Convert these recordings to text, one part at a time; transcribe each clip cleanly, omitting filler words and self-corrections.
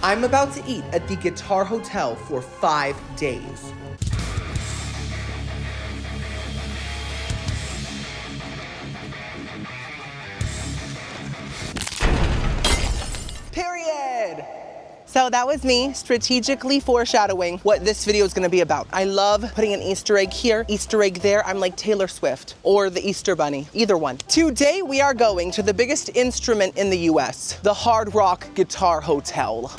I'm about to eat at the Guitar Hotel for 5 days. Period. So that was me strategically foreshadowing what this video is gonna be about. I love putting an Easter egg here, Easter egg there. I'm like Taylor Swift or the Easter Bunny, either one. Today we are going to the biggest instrument in the US, the Hard Rock Guitar Hotel.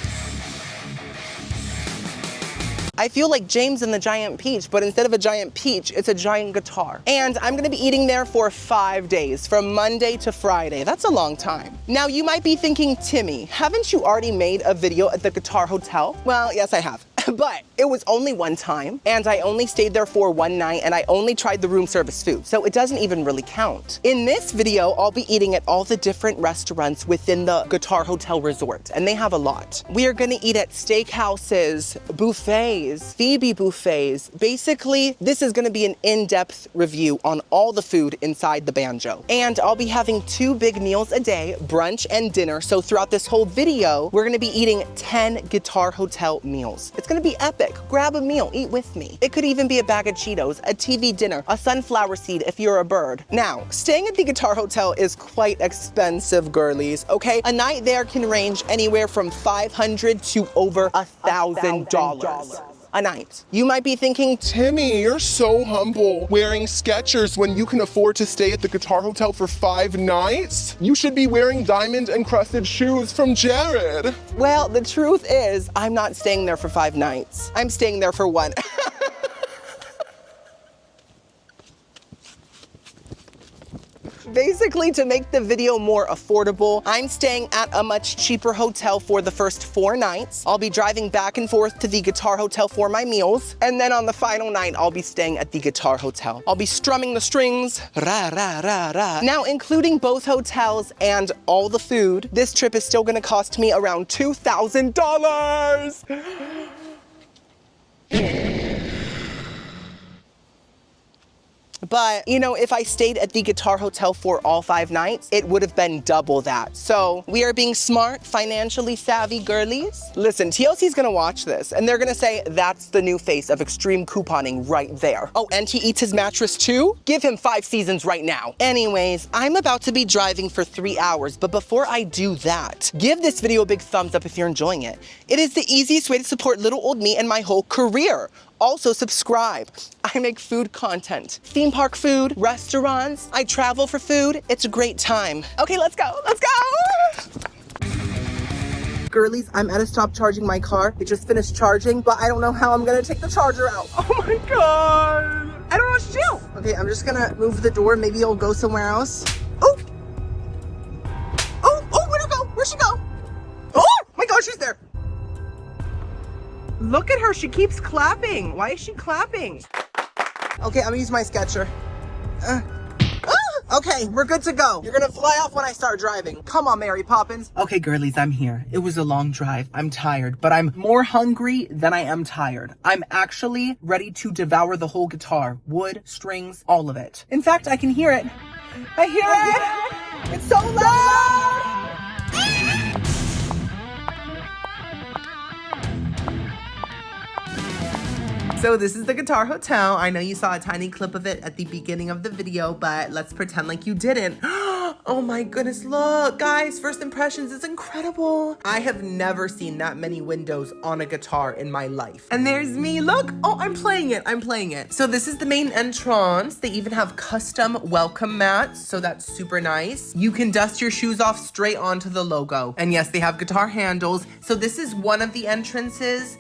I feel like James and the Giant Peach, but instead of a giant peach, it's a giant guitar. And I'm gonna be eating there for 5 days, from Monday to Friday. That's a long time. Now you might be thinking, Timmy, haven't you already made a video at the Guitar Hotel? Well, yes, I have. But it was only one time, and I only stayed there for one night, and I only tried the room service food, so it doesn't even really count. In this video, I'll be eating at all the different restaurants within the Guitar Hotel Resort, and they have a lot. We are gonna eat at steakhouses, buffets, Phoebe buffets. Basically, this is gonna be an in-depth review on all the food inside the Banjo. And I'll be having 2 big meals a day, brunch and dinner, so throughout this whole video, we're gonna be eating 10 Guitar Hotel meals. It's gonna be epic. Grab a meal, eat with me. It could even be a bag of Cheetos, a TV dinner, a sunflower seed if you're a bird. Now, staying at the Guitar Hotel is quite expensive, girlies, okay? A night there can range anywhere from $500 to over $1,000. A night. You might be thinking, Timmy, you're so humble, wearing Skechers when you can afford to stay at the Guitar Hotel for 5 nights? You should be wearing diamond encrusted shoes from Jared. well, the truth is, I'm not staying there for 5 nights. I'm staying there for 1. Basically, to make the video more affordable, I'm staying at a much cheaper hotel for the first 4 nights. I'll be driving back and forth to the Guitar Hotel for my meals. And then on the final night, I'll be staying at the Guitar Hotel. I'll be strumming the strings, ra, ra, ra, ra. Now, including both hotels and all the food, this trip is still gonna cost me around $2,000. But, you know, if I stayed at the Guitar Hotel for all 5 nights, it would have been double that. So we are being smart, financially savvy girlies. Listen, TLC's gonna watch this and they're gonna say, that's the new face of extreme couponing right there. Oh, and he eats his mattress too? Give him 5 seasons right now. Anyways, I'm about to be driving for 3 hours, but before I do that, give this video a big thumbs up if you're enjoying it. It is the easiest way to support little old me and my whole career. Also subscribe. I make food content, theme park food, restaurants. I travel for food. It's a great time. Okay, let's go, let's go. Girlies, I'm at a stop charging my car. It just finished charging, but I don't know how I'm gonna take the charger out. Oh my God. I don't know what to do. Okay, I'm just gonna move the door. Maybe it'll go somewhere else. Oh, where'd it go? Where'd she go? Oh my God, she's there. Look at her, she keeps clapping. Why is she clapping? Okay, I'm gonna use my Sketcher. Okay, we're good to go. You're gonna fly off when I start driving. Come on, Mary Poppins. Okay, girlies, I'm here. It was a long drive. I'm tired, but I'm more hungry than I am tired. I'm actually ready to devour the whole guitar. Wood, strings, all of it. In fact, I can hear it. I hear it. It's so loud. So this is the Guitar Hotel. I know you saw a tiny clip of it at the beginning of the video, but let's pretend like you didn't. Oh my goodness, look, guys, first impressions is incredible. I have never seen that many windows on a guitar in my life. And there's me, look, oh, I'm playing it. So this is the main entrance. They even have custom welcome mats, so that's super nice. You can dust your shoes off straight onto the logo. And yes, they have guitar handles. So this is one of the entrances.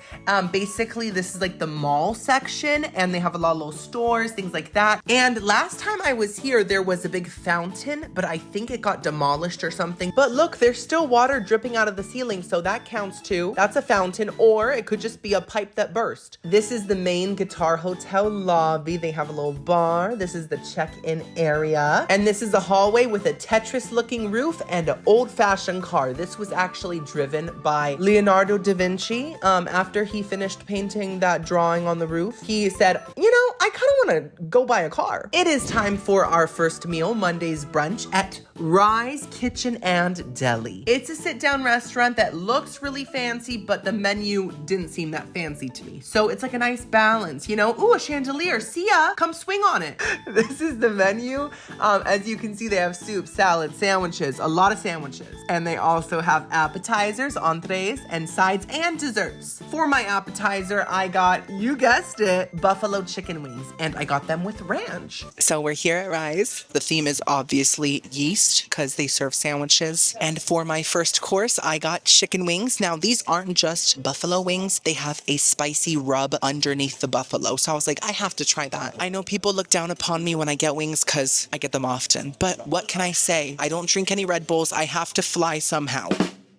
Basically, this is like the mall section, and they have a lot of little stores, things like that. And last time I was here, there was a big fountain, but I think it got demolished or something. But look, there's still water dripping out of the ceiling, so that counts too. That's a fountain, or it could just be a pipe that burst. This is the main Guitar Hotel lobby. They have a little bar. This is the check-in area. And this is a hallway with a Tetris-looking roof and an old-fashioned car. This was actually driven by Leonardo da Vinci. After he finished painting that drawing on the roof, he said, you know, I I kind of want to go buy a car. It is time for our first meal, Monday's brunch at Rise Kitchen and Deli. It's a sit-down restaurant that looks really fancy, but the menu didn't seem that fancy to me. So it's like a nice balance, you know? Ooh, a chandelier, see ya, come swing on it. This is the menu. As you can see, they have soup, salad, sandwiches, a lot of sandwiches. And they also have appetizers, entrees, and sides and desserts. For my appetizer, I got, you guessed it, buffalo chicken wings, and I got them with ranch. So we're here at Rise. The theme is obviously yeast because they serve sandwiches. And for my first course, I got chicken wings. Now, these aren't just buffalo wings. They have a spicy rub underneath the buffalo. So I was like, I have to try that. I know people look down upon me when I get wings because I get them often. But what can I say? I don't drink any Red Bulls. I have to fly somehow.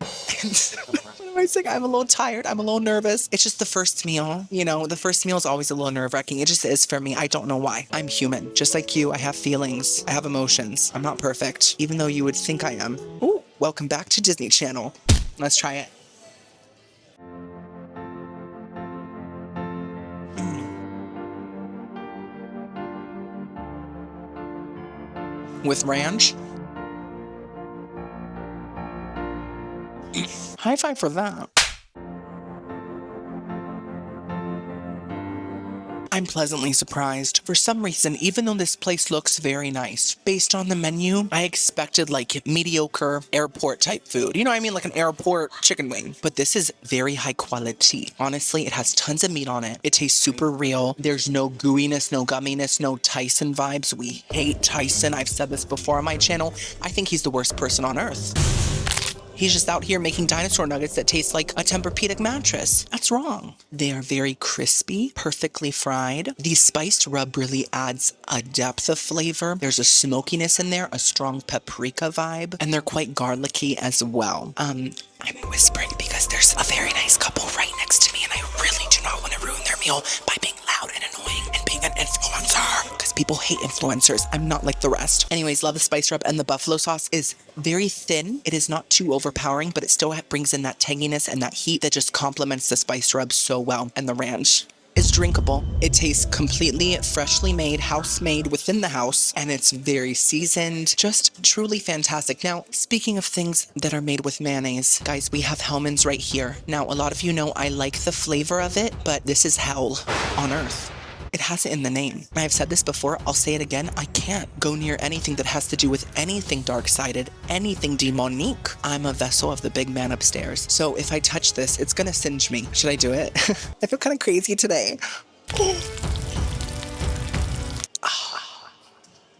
I was like, I'm a little tired. I'm a little nervous. It's just the first meal. You know, the first meal is always a little nerve-wracking. It just is for me. I don't know why. I'm human. Just like you, I have feelings. I have emotions. I'm not perfect, even though you would think I am. Ooh, welcome back to Disney Channel. Let's try it. With ranch. High five for that. I'm pleasantly surprised. For some reason, even though this place looks very nice, based on the menu, I expected like mediocre airport type food. You know what I mean? Like an airport chicken wing. But this is very high quality. Honestly, it has tons of meat on it. It tastes super real. There's no gooiness, no gumminess, no Tyson vibes. We hate Tyson. I've said this before on my channel. I think he's the worst person on earth. He's just out here making dinosaur nuggets that taste like a Tempur-Pedic mattress. That's wrong. They are very crispy, perfectly fried. The spiced rub really adds a depth of flavor. There's a smokiness in there, a strong paprika vibe, and they're quite garlicky as well. I'm whispering because there's a very nice couple right next to me, and I really do not want to ruin their meal by being loud and annoying and being an influencer, because people hate influencers. I'm not like the rest. Anyways, love the spice rub, and the buffalo sauce is very thin. It is not too overpowering, but it still brings in that tanginess and that heat that just complements the spice rub so well. And the ranch is drinkable. It tastes completely freshly made, house-made within the house, and it's very seasoned. Just truly fantastic. Now, speaking of things that are made with mayonnaise, guys, we have Hellmann's right here. Now, a lot of you know I like the flavor of it, but this is hell on earth. It has it in the name. I've said this before, I'll say it again. I can't go near anything that has to do with anything dark-sided, anything demonique. I'm a vessel of the big man upstairs. So if I touch this, it's gonna singe me. Should I do it? I feel kind of crazy today.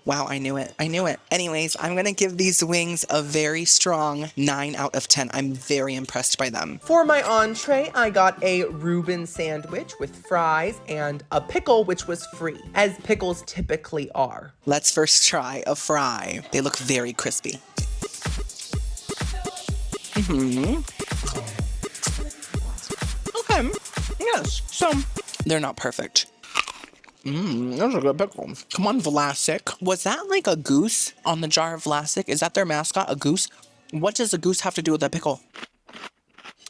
Wow, I knew it. I knew it. Anyways, I'm gonna give these wings a very strong 9 out of 10. I'm very impressed by them. For my entree, I got a Reuben sandwich with fries and a pickle, which was free, as pickles typically are. Let's first try a fry. They look very crispy. Okay, yes, so they're not perfect. That's a good pickle. Come on, Vlasic. Was that like a goose on the jar of Vlasic? Is that their mascot, a goose? What does a goose have to do with a pickle?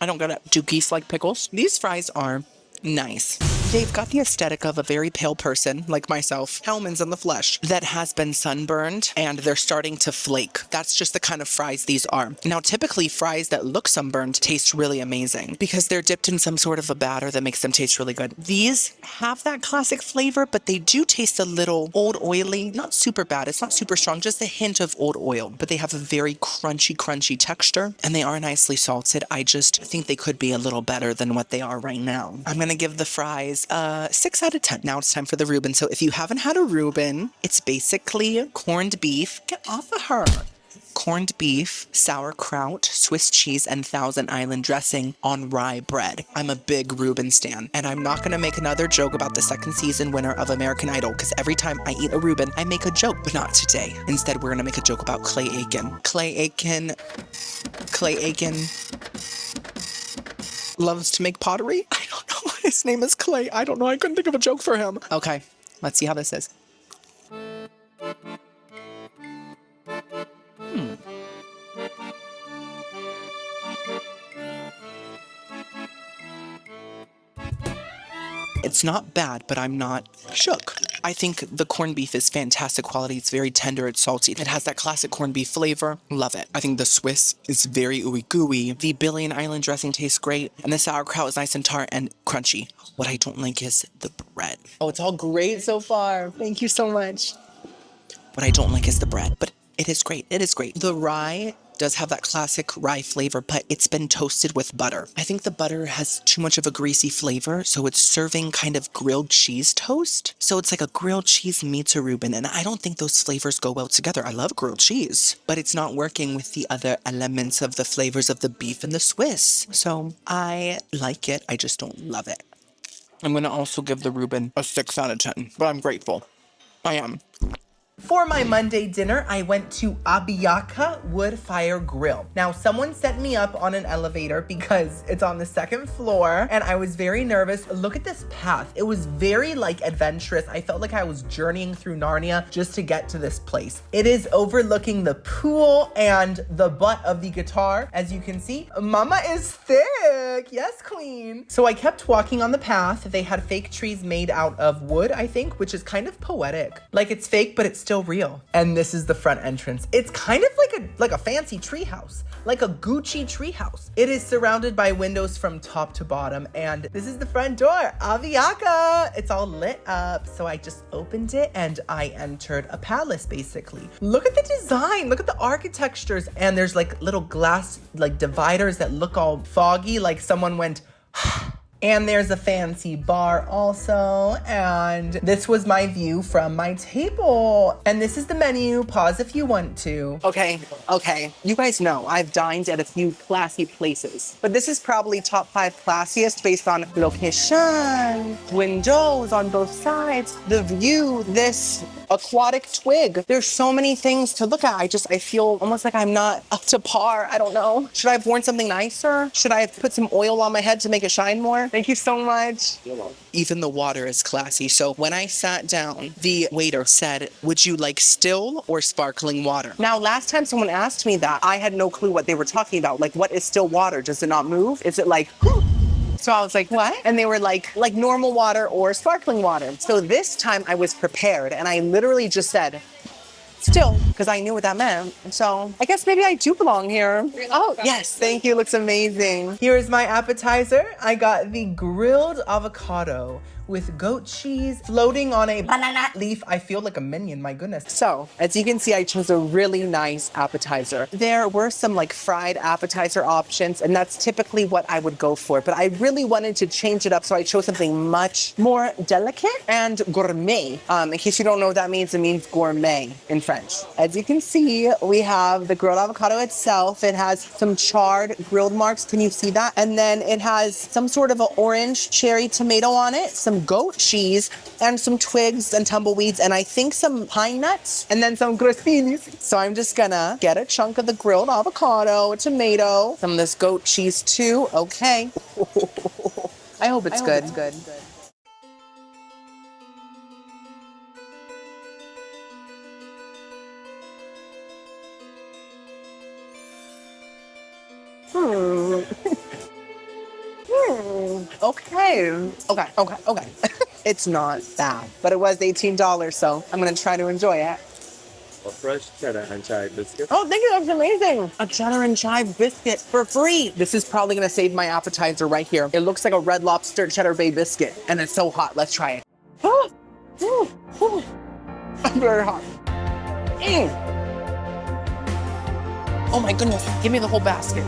I don't get it. Do geese like pickles? These fries are nice. They've got the aesthetic of a very pale person, like myself, Hellmann's in the flesh, that has been sunburned and they're starting to flake. That's just the kind of fries these are. Now, typically fries that look sunburned taste really amazing because they're dipped in some sort of a batter that makes them taste really good. These have that classic flavor, but they do taste a little old oily, not super bad. It's not super strong, just a hint of old oil, but they have a very crunchy texture and they are nicely salted. I just think they could be a little better than what they are right now. I'm gonna give the fries 6 out of 10. Now it's time for the Reuben. So if you haven't had a Reuben, it's basically corned beef. Get off of her. Corned beef, sauerkraut, Swiss cheese, and Thousand Island dressing on rye bread. I'm a big Reuben stan, and I'm not gonna make another joke about the second season winner of American Idol, because every time I eat a Reuben, I make a joke, but not today. Instead, we're gonna make a joke about Clay Aiken. Clay Aiken loves to make pottery. I don't know. His name is Clay. I don't know. I couldn't think of a joke for him. Okay, let's see how this is. It's not bad, but I'm not shook. I think the corned beef is fantastic quality. It's very tender, it's salty. It has that classic corned beef flavor. Love it. I think the Swiss is very ooey gooey. The Billion Island dressing tastes great. And the sauerkraut is nice and tart and crunchy. What I don't like is the bread. Oh, it's all great so far. Thank you so much. What I don't like is the bread, but it is great. It is great. The rye does have that classic rye flavor, but it's been toasted with butter. I think the butter has too much of a greasy flavor, so it's serving kind of grilled cheese toast. So it's like a grilled cheese meets a Reuben, and I don't think those flavors go well together. I love grilled cheese, but it's not working with the other elements of the flavors of the beef and the Swiss. So I like it, I just don't love it. I'm gonna also give the Reuben a 6 out of 10, but I'm grateful. I am. For my Monday dinner, I went to Abiaka Wood Fire Grill. Now, someone set me up on an elevator because it's on the 2nd floor, and I was very nervous. Look at this path. It was very, adventurous. I felt like I was journeying through Narnia just to get to this place. It is overlooking the pool and the butt of the guitar. As you can see, mama is thick. Yes, queen. So I kept walking on the path. They had fake trees made out of wood, I think, which is kind of poetic. Like, it's fake, but it's still real. And this is the front entrance. It's kind of like a fancy tree house, like a Gucci tree house. It is surrounded by windows from top to bottom, and this is the front door. Abiaka! It's all lit up. So I just opened it and I entered a palace, basically. Look at the design, look at the architectures, and there's little glass dividers that look all foggy, like someone went and there's a fancy bar also. And this was my view from my table. And this is the menu. Pause if you want to. Okay. You guys know I've dined at a few classy places, but this is probably top 5 classiest based on location, windows on both sides, the view, this aquatic twig. There's so many things to look at. I feel almost like I'm not up to par. I don't know. Should I have worn something nicer? Should I have put some oil on my head to make it shine more? Thank you so much. Even the water is classy. So when I sat down, the waiter said, "Would you like still or sparkling water?" Now, last time someone asked me that, I had no clue what they were talking about. What is still water? Does it not move? Is it So I was like, what? And they were like normal water or sparkling water. So this time I was prepared and I literally just said, still, because I knew what that meant. So I guess maybe I do belong here. Oh, yes. Thank you. Looks amazing. Here is my appetizer. I got the grilled avocado with goat cheese floating on a banana leaf. I feel like a minion, my goodness. So, as you can see, I chose a really nice appetizer. There were some fried appetizer options, and that's typically what I would go for, but I really wanted to change it up, so I chose something much more delicate and gourmet. In case you don't know what that means, it means gourmet in French. As you can see, we have the grilled avocado itself. It has some charred grilled marks. Can you see that? And then it has some sort of an orange cherry tomato on it, some goat cheese, and some twigs and tumbleweeds, and I think some pine nuts, and then some grosines. So I'm just gonna get a chunk of the grilled avocado, a tomato, some of this goat cheese too. Okay. I hope it's good. Okay. It's not bad, but it was $18, so I'm gonna try to enjoy it. A fresh cheddar and chive biscuit. Oh, thank you, that's amazing. A cheddar and chive biscuit for free. This is probably gonna save my appetizer right here. It looks like a Red Lobster cheddar bay biscuit, and it's so hot. Let's try it. I'm very hot. Oh my goodness, give me the whole basket.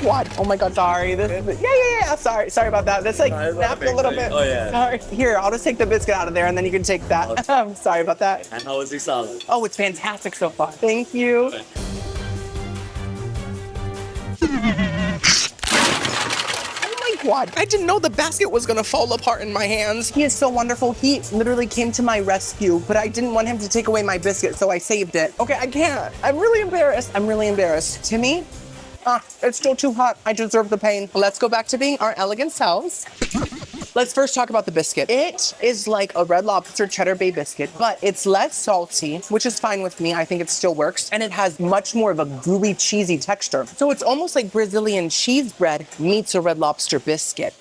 Oh my God, sorry. Yeah. Sorry about that. That's snapped a little bit. Oh yeah. Sorry. Here, I'll just take the biscuit out of there and then you can take that. Okay. I'm sorry about that. And how was the salad? Oh, it's fantastic so far. Thank you. Okay. Oh my God. I didn't know the basket was gonna fall apart in my hands. He is so wonderful. He literally came to my rescue, but I didn't want him to take away my biscuit, so I saved it. Okay, I can't. I'm really embarrassed. Timmy? It's still too hot. I deserve the pain. Let's go back to being our elegant selves. Let's first talk about the biscuit. It is like a Red Lobster Cheddar Bay biscuit, but it's less salty, which is fine with me. I think it still works. And it has much more of a gooey, cheesy texture. So it's almost like Brazilian cheese bread meets a Red Lobster biscuit.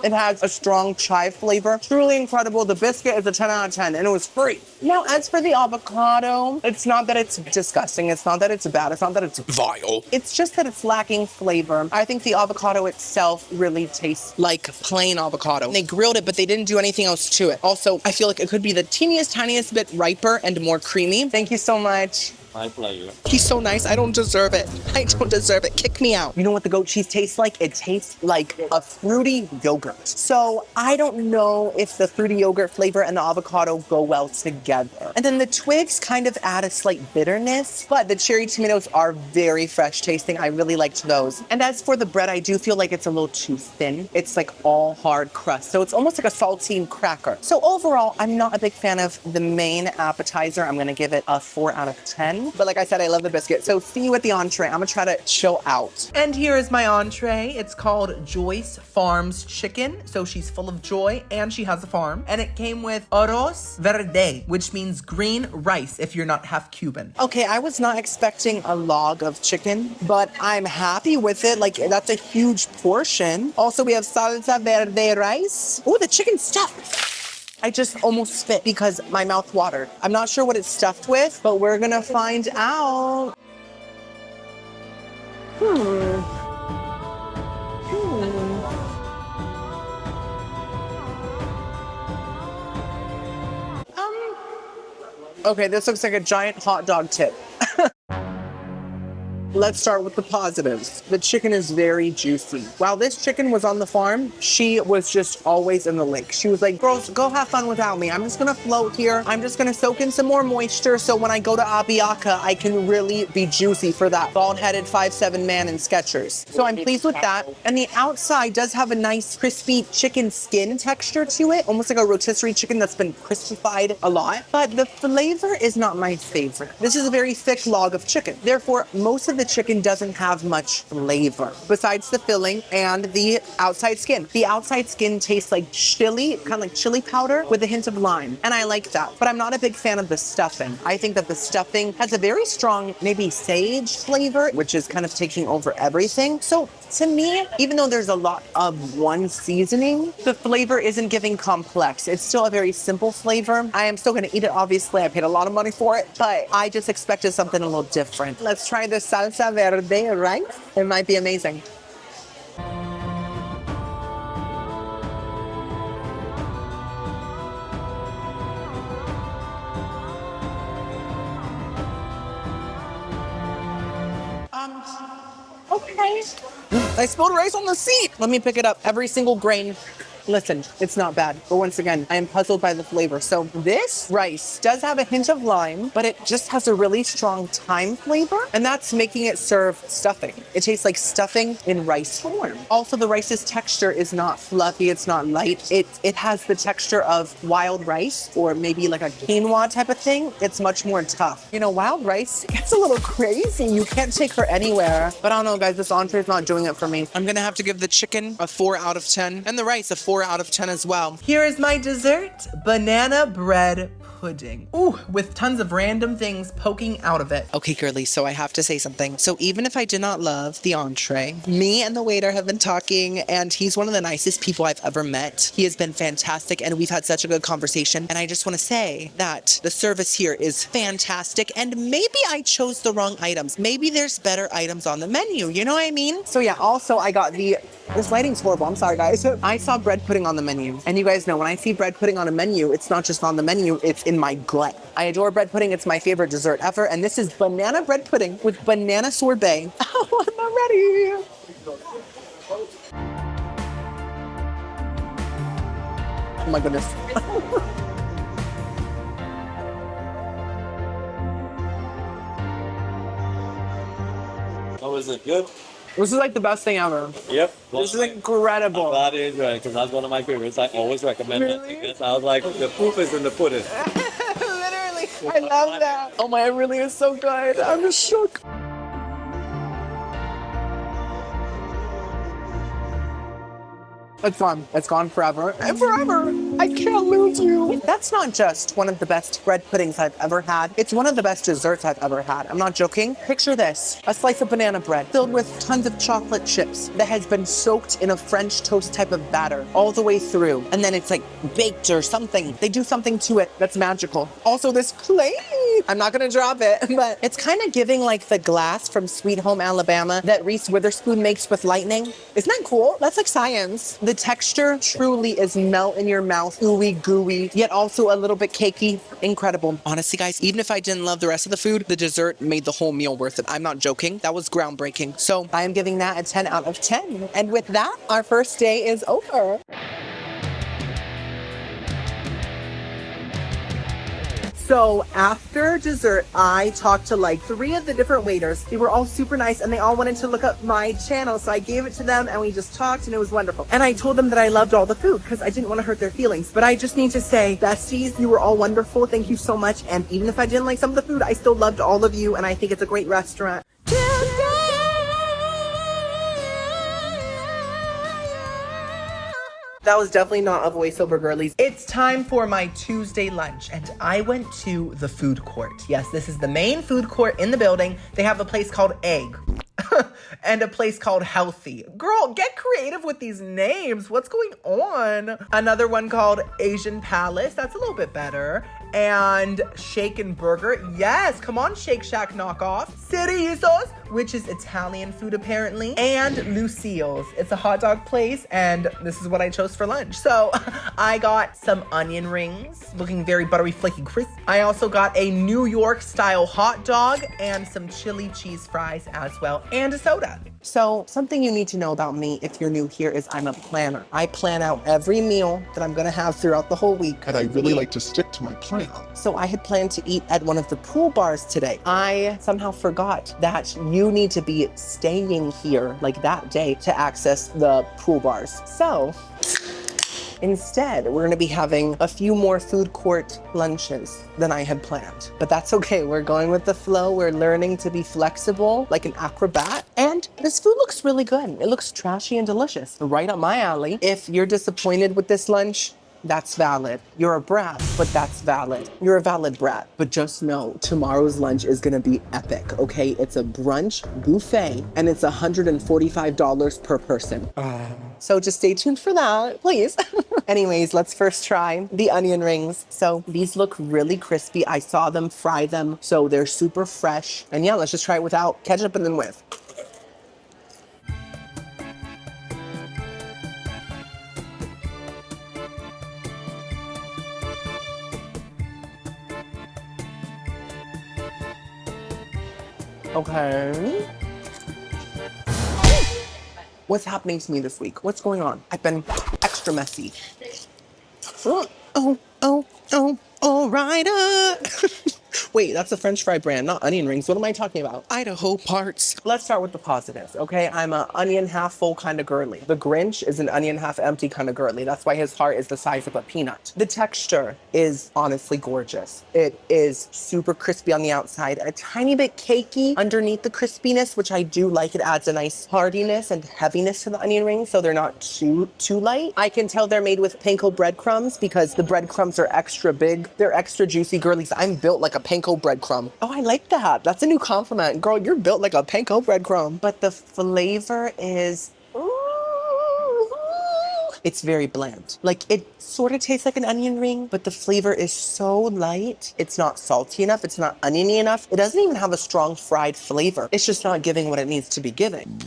It has a strong chive flavor. Truly incredible. The biscuit is a 10 out of 10 and it was free. Now, as for the avocado, it's not that it's disgusting. It's not that it's bad. It's not that it's vile. It's just that it's lacking flavor. I think the avocado itself really tastes like plain avocado. They grilled it, but they didn't do anything else to it. Also, I feel like it could be the teeniest, tiniest bit riper and more creamy. Thank you so much. My pleasure. He's so nice. I don't deserve it. I don't deserve it. Kick me out. You know what the goat cheese tastes like? It tastes like a fruity yogurt. So I don't know if the fruity yogurt flavor and the avocado go well together. And then the twigs kind of add a slight bitterness, but the cherry tomatoes are very fresh tasting. I really liked those. And as for the bread, I do feel like it's a little too thin. It's like all hard crust. So it's almost like a saltine cracker. So overall, I'm not a big fan of the main appetizer. I'm gonna give it a 4 out of 10. But like I said, I love the biscuit. So see you at the entree. I'm gonna try to chill out. And here is my entree. It's called Joyce Farms Chicken. So she's full of joy and she has a farm. And it came with arroz verde, which means green rice if you're not half Cuban. Okay, I was not expecting a log of chicken, but I'm happy with it. Like, that's a huge portion. Also, we have salsa verde rice. Oh, the chicken stuffed. I just almost spit because my mouth watered. I'm not sure what it's stuffed with, but we're gonna find out. Okay, this looks like a giant hot dog tip. Let's start with the positives. The chicken is very juicy. While this chicken was on the farm, she was just always in the lake. She was like, girls, go have fun without me. I'm just gonna float here. I'm just gonna soak in some more moisture so when I go to Abiaka, I can really be juicy for that bald-headed 5'7" man in Skechers. So I'm pleased with that. And the outside does have a nice crispy chicken skin texture to it, almost like a rotisserie chicken that's been crispified a lot. But the flavor is not my favorite. This is a very thick log of chicken. Therefore, most of the chicken doesn't have much flavor besides the filling and the outside skin. The outside skin tastes like chili, kind of like chili powder with a hint of lime. And I like that, but I'm not a big fan of the stuffing. I think that the stuffing has a very strong, maybe sage flavor, which is kind of taking over everything. So to me, even though there's a lot of one seasoning, the flavor isn't giving complex. It's still a very simple flavor. I am still gonna eat it, obviously. I paid a lot of money for it, but I just expected something a little different. Let's try the salsa verde, right? It might be amazing. Okay. I spilled rice on the seat. Let me pick it up. Every single grain. Listen, it's not bad. But once again, I am puzzled by the flavor. So this rice does have a hint of lime, but it just has a really strong thyme flavor. And that's making it serve stuffing. It tastes like stuffing in rice form. Also, the rice's texture is not fluffy. It's not light. It has the texture of wild rice or maybe like a quinoa type of thing. It's much more tough. You know, wild rice gets a little crazy. You can't take her anywhere. But I don't know, guys. This entree is not doing it for me. I'm going to have to give the chicken a 4 out of 10 and the rice a 4 out of 10 as well. Here is my dessert, banana bread pudding. Ooh, with tons of random things poking out of it. Okay, girly, so I have to say something. So even if I did not love the entree, me and the waiter have been talking and he's one of the nicest people I've ever met. He has been fantastic and we've had such a good conversation. And I just want to say that the service here is fantastic and maybe I chose the wrong items. Maybe there's better items on the menu, you know what I mean? So yeah, also I got this lighting's horrible, I'm sorry guys. I saw bread pudding on the menu. And you guys know when I see bread pudding on a menu, it's not just on the menu, it's in my gut. I adore bread pudding, it's my favorite dessert ever. And this is banana bread pudding with banana sorbet. Oh, I'm not ready. Oh my goodness. Oh, is it good? This is like the best thing ever. Yep. This is incredible. I'm glad you enjoyed it because that's one of my favorites. I always recommend that Really? because I was like, the proof is in the pudding. Literally, I love that. Oh my, it really is so good. I'm just shook. It's gone. It's gone forever and forever. I can't lose you. That's not just one of the best bread puddings I've ever had. It's one of the best desserts I've ever had. I'm not joking. Picture this. A slice of banana bread filled with tons of chocolate chips that has been soaked in a French toast type of batter all the way through. And then it's like baked or something. They do something to it that's magical. Also this plate. I'm not gonna drop it, but it's kind of giving like the glass from Sweet Home Alabama that Reese Witherspoon makes with lightning. Isn't that cool? That's like science. The texture truly is melt in your mouth, ooey gooey, yet also a little bit cakey. Incredible. Honestly, guys, even if I didn't love the rest of the food, the dessert made the whole meal worth it. I'm not joking. That was groundbreaking. So I am giving that a 10 out of 10. And with that, our first day is over. So after dessert, I talked to like 3 of the different waiters. They were all super nice and they all wanted to look up my channel. So I gave it to them and we just talked and it was wonderful. And I told them that I loved all the food because I didn't want to hurt their feelings. But I just need to say, besties, you were all wonderful. Thank you so much. And even if I didn't like some of the food, I still loved all of you. And I think it's a great restaurant. That was definitely not a voiceover, girlies. It's time for my Tuesday lunch, and I went to the food court. Yes, this is the main food court in the building. They have a place called Egg and a place called Healthy. Girl, get creative with these names. What's going on? Another one called Asian Palace. That's a little bit better. And Shake and Burger. Yes, come on, Shake Shack knockoff. Cerizos, which is Italian food apparently. And Lucille's. It's a hot dog place, and this is what I chose for lunch. So I got some onion rings, looking very buttery, flaky, crisp. I also got a New York style hot dog and some chili cheese fries as well, and a soda. So something you need to know about me if you're new here is I'm a planner. I plan out every meal that I'm gonna have throughout the whole week. And I really like to stick to my plan. So I had planned to eat at one of the pool bars today. I somehow forgot that you need to be staying here like that day to access the pool bars. So instead, we're gonna be having a few more food court lunches than I had planned. But that's okay, we're going with the flow. We're learning to be flexible like an acrobat. And this food looks really good. It looks trashy and delicious, right up my alley. If you're disappointed with this lunch, that's valid. You're a brat, but that's valid. You're a valid brat, but just know tomorrow's lunch is gonna be epic, okay? It's a brunch buffet and it's $145 per person. So just stay tuned for that, please. Anyways, let's first try the onion rings. So these look really crispy. I saw them fry them, so they're super fresh. And yeah, let's just try it without ketchup and then with. Okay. What's happening to me this week? What's going on? I've been extra messy. All right. Wait, that's a French fry brand, not onion rings. What am I talking about? Idaho parts. Let's start with the positives, okay? I'm an onion half full kind of girly. The Grinch is an onion half empty kind of girly. That's why his heart is the size of a peanut. The texture is honestly gorgeous. It is super crispy on the outside, a tiny bit cakey underneath the crispiness, which I do like. It adds a nice hardiness and heaviness to the onion rings, so they're not too light. I can tell they're made with panko breadcrumbs because the breadcrumbs are extra big. They're extra juicy. Girlies, I'm built like a panko breadcrumb. Oh, I like that. That's a new compliment. Girl, you're built like a panko breadcrumb. But the flavor is, it's very bland. Like it sort of tastes like an onion ring, but the flavor is so light. It's not salty enough. It's not oniony enough. It doesn't even have a strong fried flavor. It's just not giving what it needs to be giving.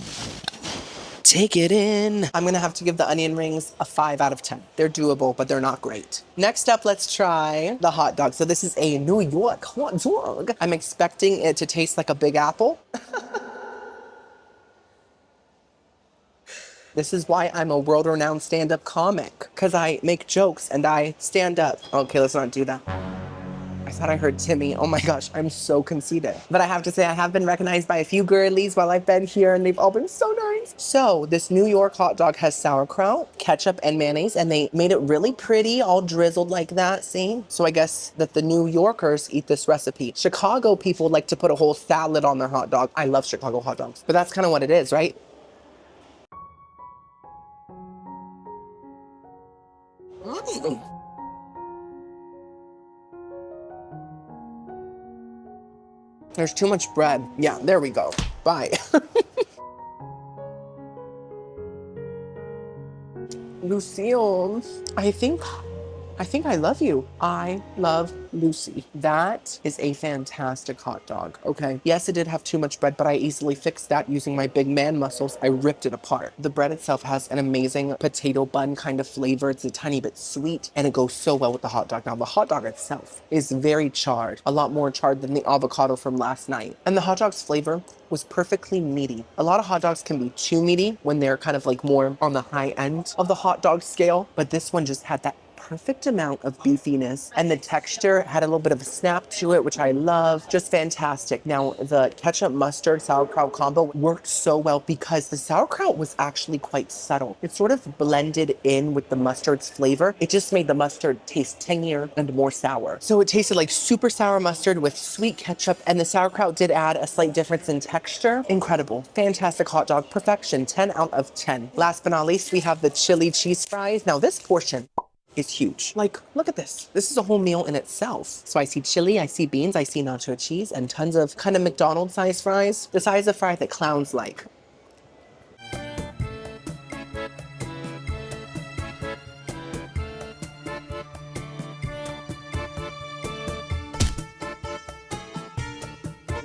Take it in. I'm gonna have to give the onion rings a 5 out of 10. They're doable, but they're not great. Next up, let's try the hot dog. So this is a New York hot dog. I'm expecting it to taste like a Big Apple. This is why I'm a world-renowned stand-up comic, because I make jokes and I stand up. Okay, let's not do that. I thought I heard Timmy. Oh my gosh, I'm so conceited. But I have to say, I have been recognized by a few girlies while I've been here, and they've all been so nice. So this New York hot dog has sauerkraut, ketchup, and mayonnaise, and they made it really pretty, all drizzled like that, see? So I guess that the New Yorkers eat this recipe. Chicago people like to put a whole salad on their hot dog. I love Chicago hot dogs, but that's kind of what it is, right? There's too much bread. Yeah, there we go. Bye. Lucille, I think I love you. I love Lucy. That is a fantastic hot dog, okay? Yes, it did have too much bread, but I easily fixed that using my big man muscles. I ripped it apart. The bread itself has an amazing potato bun kind of flavor. It's a tiny bit sweet, and it goes so well with the hot dog. Now, the hot dog itself is very charred, a lot more charred than the avocado from last night. And the hot dog's flavor was perfectly meaty. A lot of hot dogs can be too meaty when they're kind of like more on the high end of the hot dog scale, but this one just had that perfect amount of beefiness, and the texture had a little bit of a snap to it, which I love. Just fantastic. Now, the ketchup mustard sauerkraut combo worked so well because the sauerkraut was actually quite subtle. It sort of blended in with the mustard's flavor. It just made the mustard taste tangier and more sour. So it tasted like super sour mustard with sweet ketchup, and the sauerkraut did add a slight difference in texture. Incredible. Fantastic hot dog. Perfection. 10 out of 10. Last but not least, we have the chili cheese fries. Now, this portion is huge. Like, look at this. This is a whole meal in itself. So I see chili, I see beans, I see nacho cheese, and tons of kind of McDonald's size fries. The size of fry that clowns like.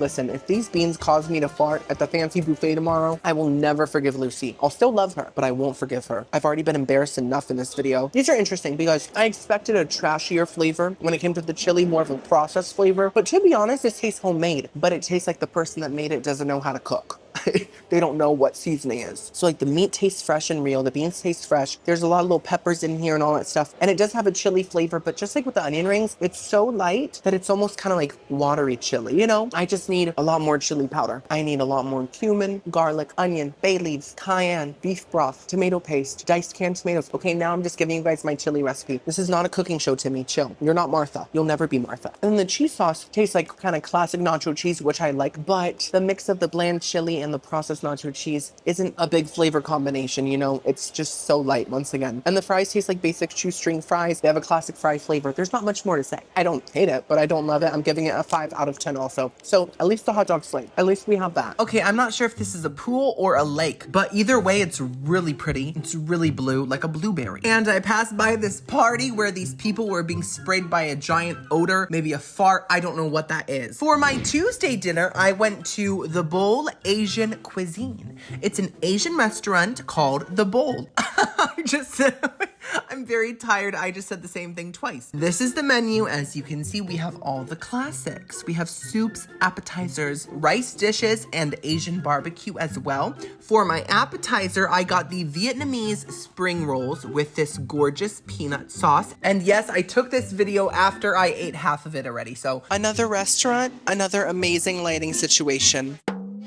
Listen, if these beans cause me to fart at the fancy buffet tomorrow, I will never forgive Lucy. I'll still love her, but I won't forgive her. I've already been embarrassed enough in this video. These are interesting because I expected a trashier flavor when it came to the chili, more of a processed flavor. But to be honest, it tastes homemade, but it tastes like the person that made it doesn't know how to cook. They don't know what seasoning is. So like the meat tastes fresh and real, the beans taste fresh. There's a lot of little peppers in here and all that stuff. And it does have a chili flavor, but just like with the onion rings, it's so light that it's almost kind of like watery chili, you know? I just need a lot more chili powder. I need a lot more cumin, garlic, onion, bay leaves, cayenne, beef broth, tomato paste, diced canned tomatoes. Okay, now I'm just giving you guys my chili recipe. This is not a cooking show, Timmy. Chill. You're not Martha. You'll never be Martha. And then the cheese sauce tastes like kind of classic nacho cheese, which I like, but the mix of the bland chili and the processed nacho cheese isn't a big flavor combination, you know? It's just so light once again. And the fries taste like basic shoestring fries. They have a classic fry flavor. There's not much more to say. I don't hate it, but I don't love it. I'm giving it a 5 out of 10 also. So at least the hot dog slate. At least we have that. Okay, I'm not sure if this is a pool or a lake, but either way, it's really pretty. It's really blue, like a blueberry. And I passed by this party where these people were being sprayed by a giant odor, maybe a fart. I don't know what that is. For my Tuesday dinner, I went to the Bol Asian Cuisine. It's an Asian restaurant called the Bol. I'm very tired. I just said the same thing twice. This is the menu. As you can see, we have all the classics. We have soups, appetizers, rice dishes, and Asian barbecue as well. For my appetizer, I got the Vietnamese spring rolls with this gorgeous peanut sauce. And yes, I took this video after I ate half of it already, so. Another restaurant, another amazing lighting situation.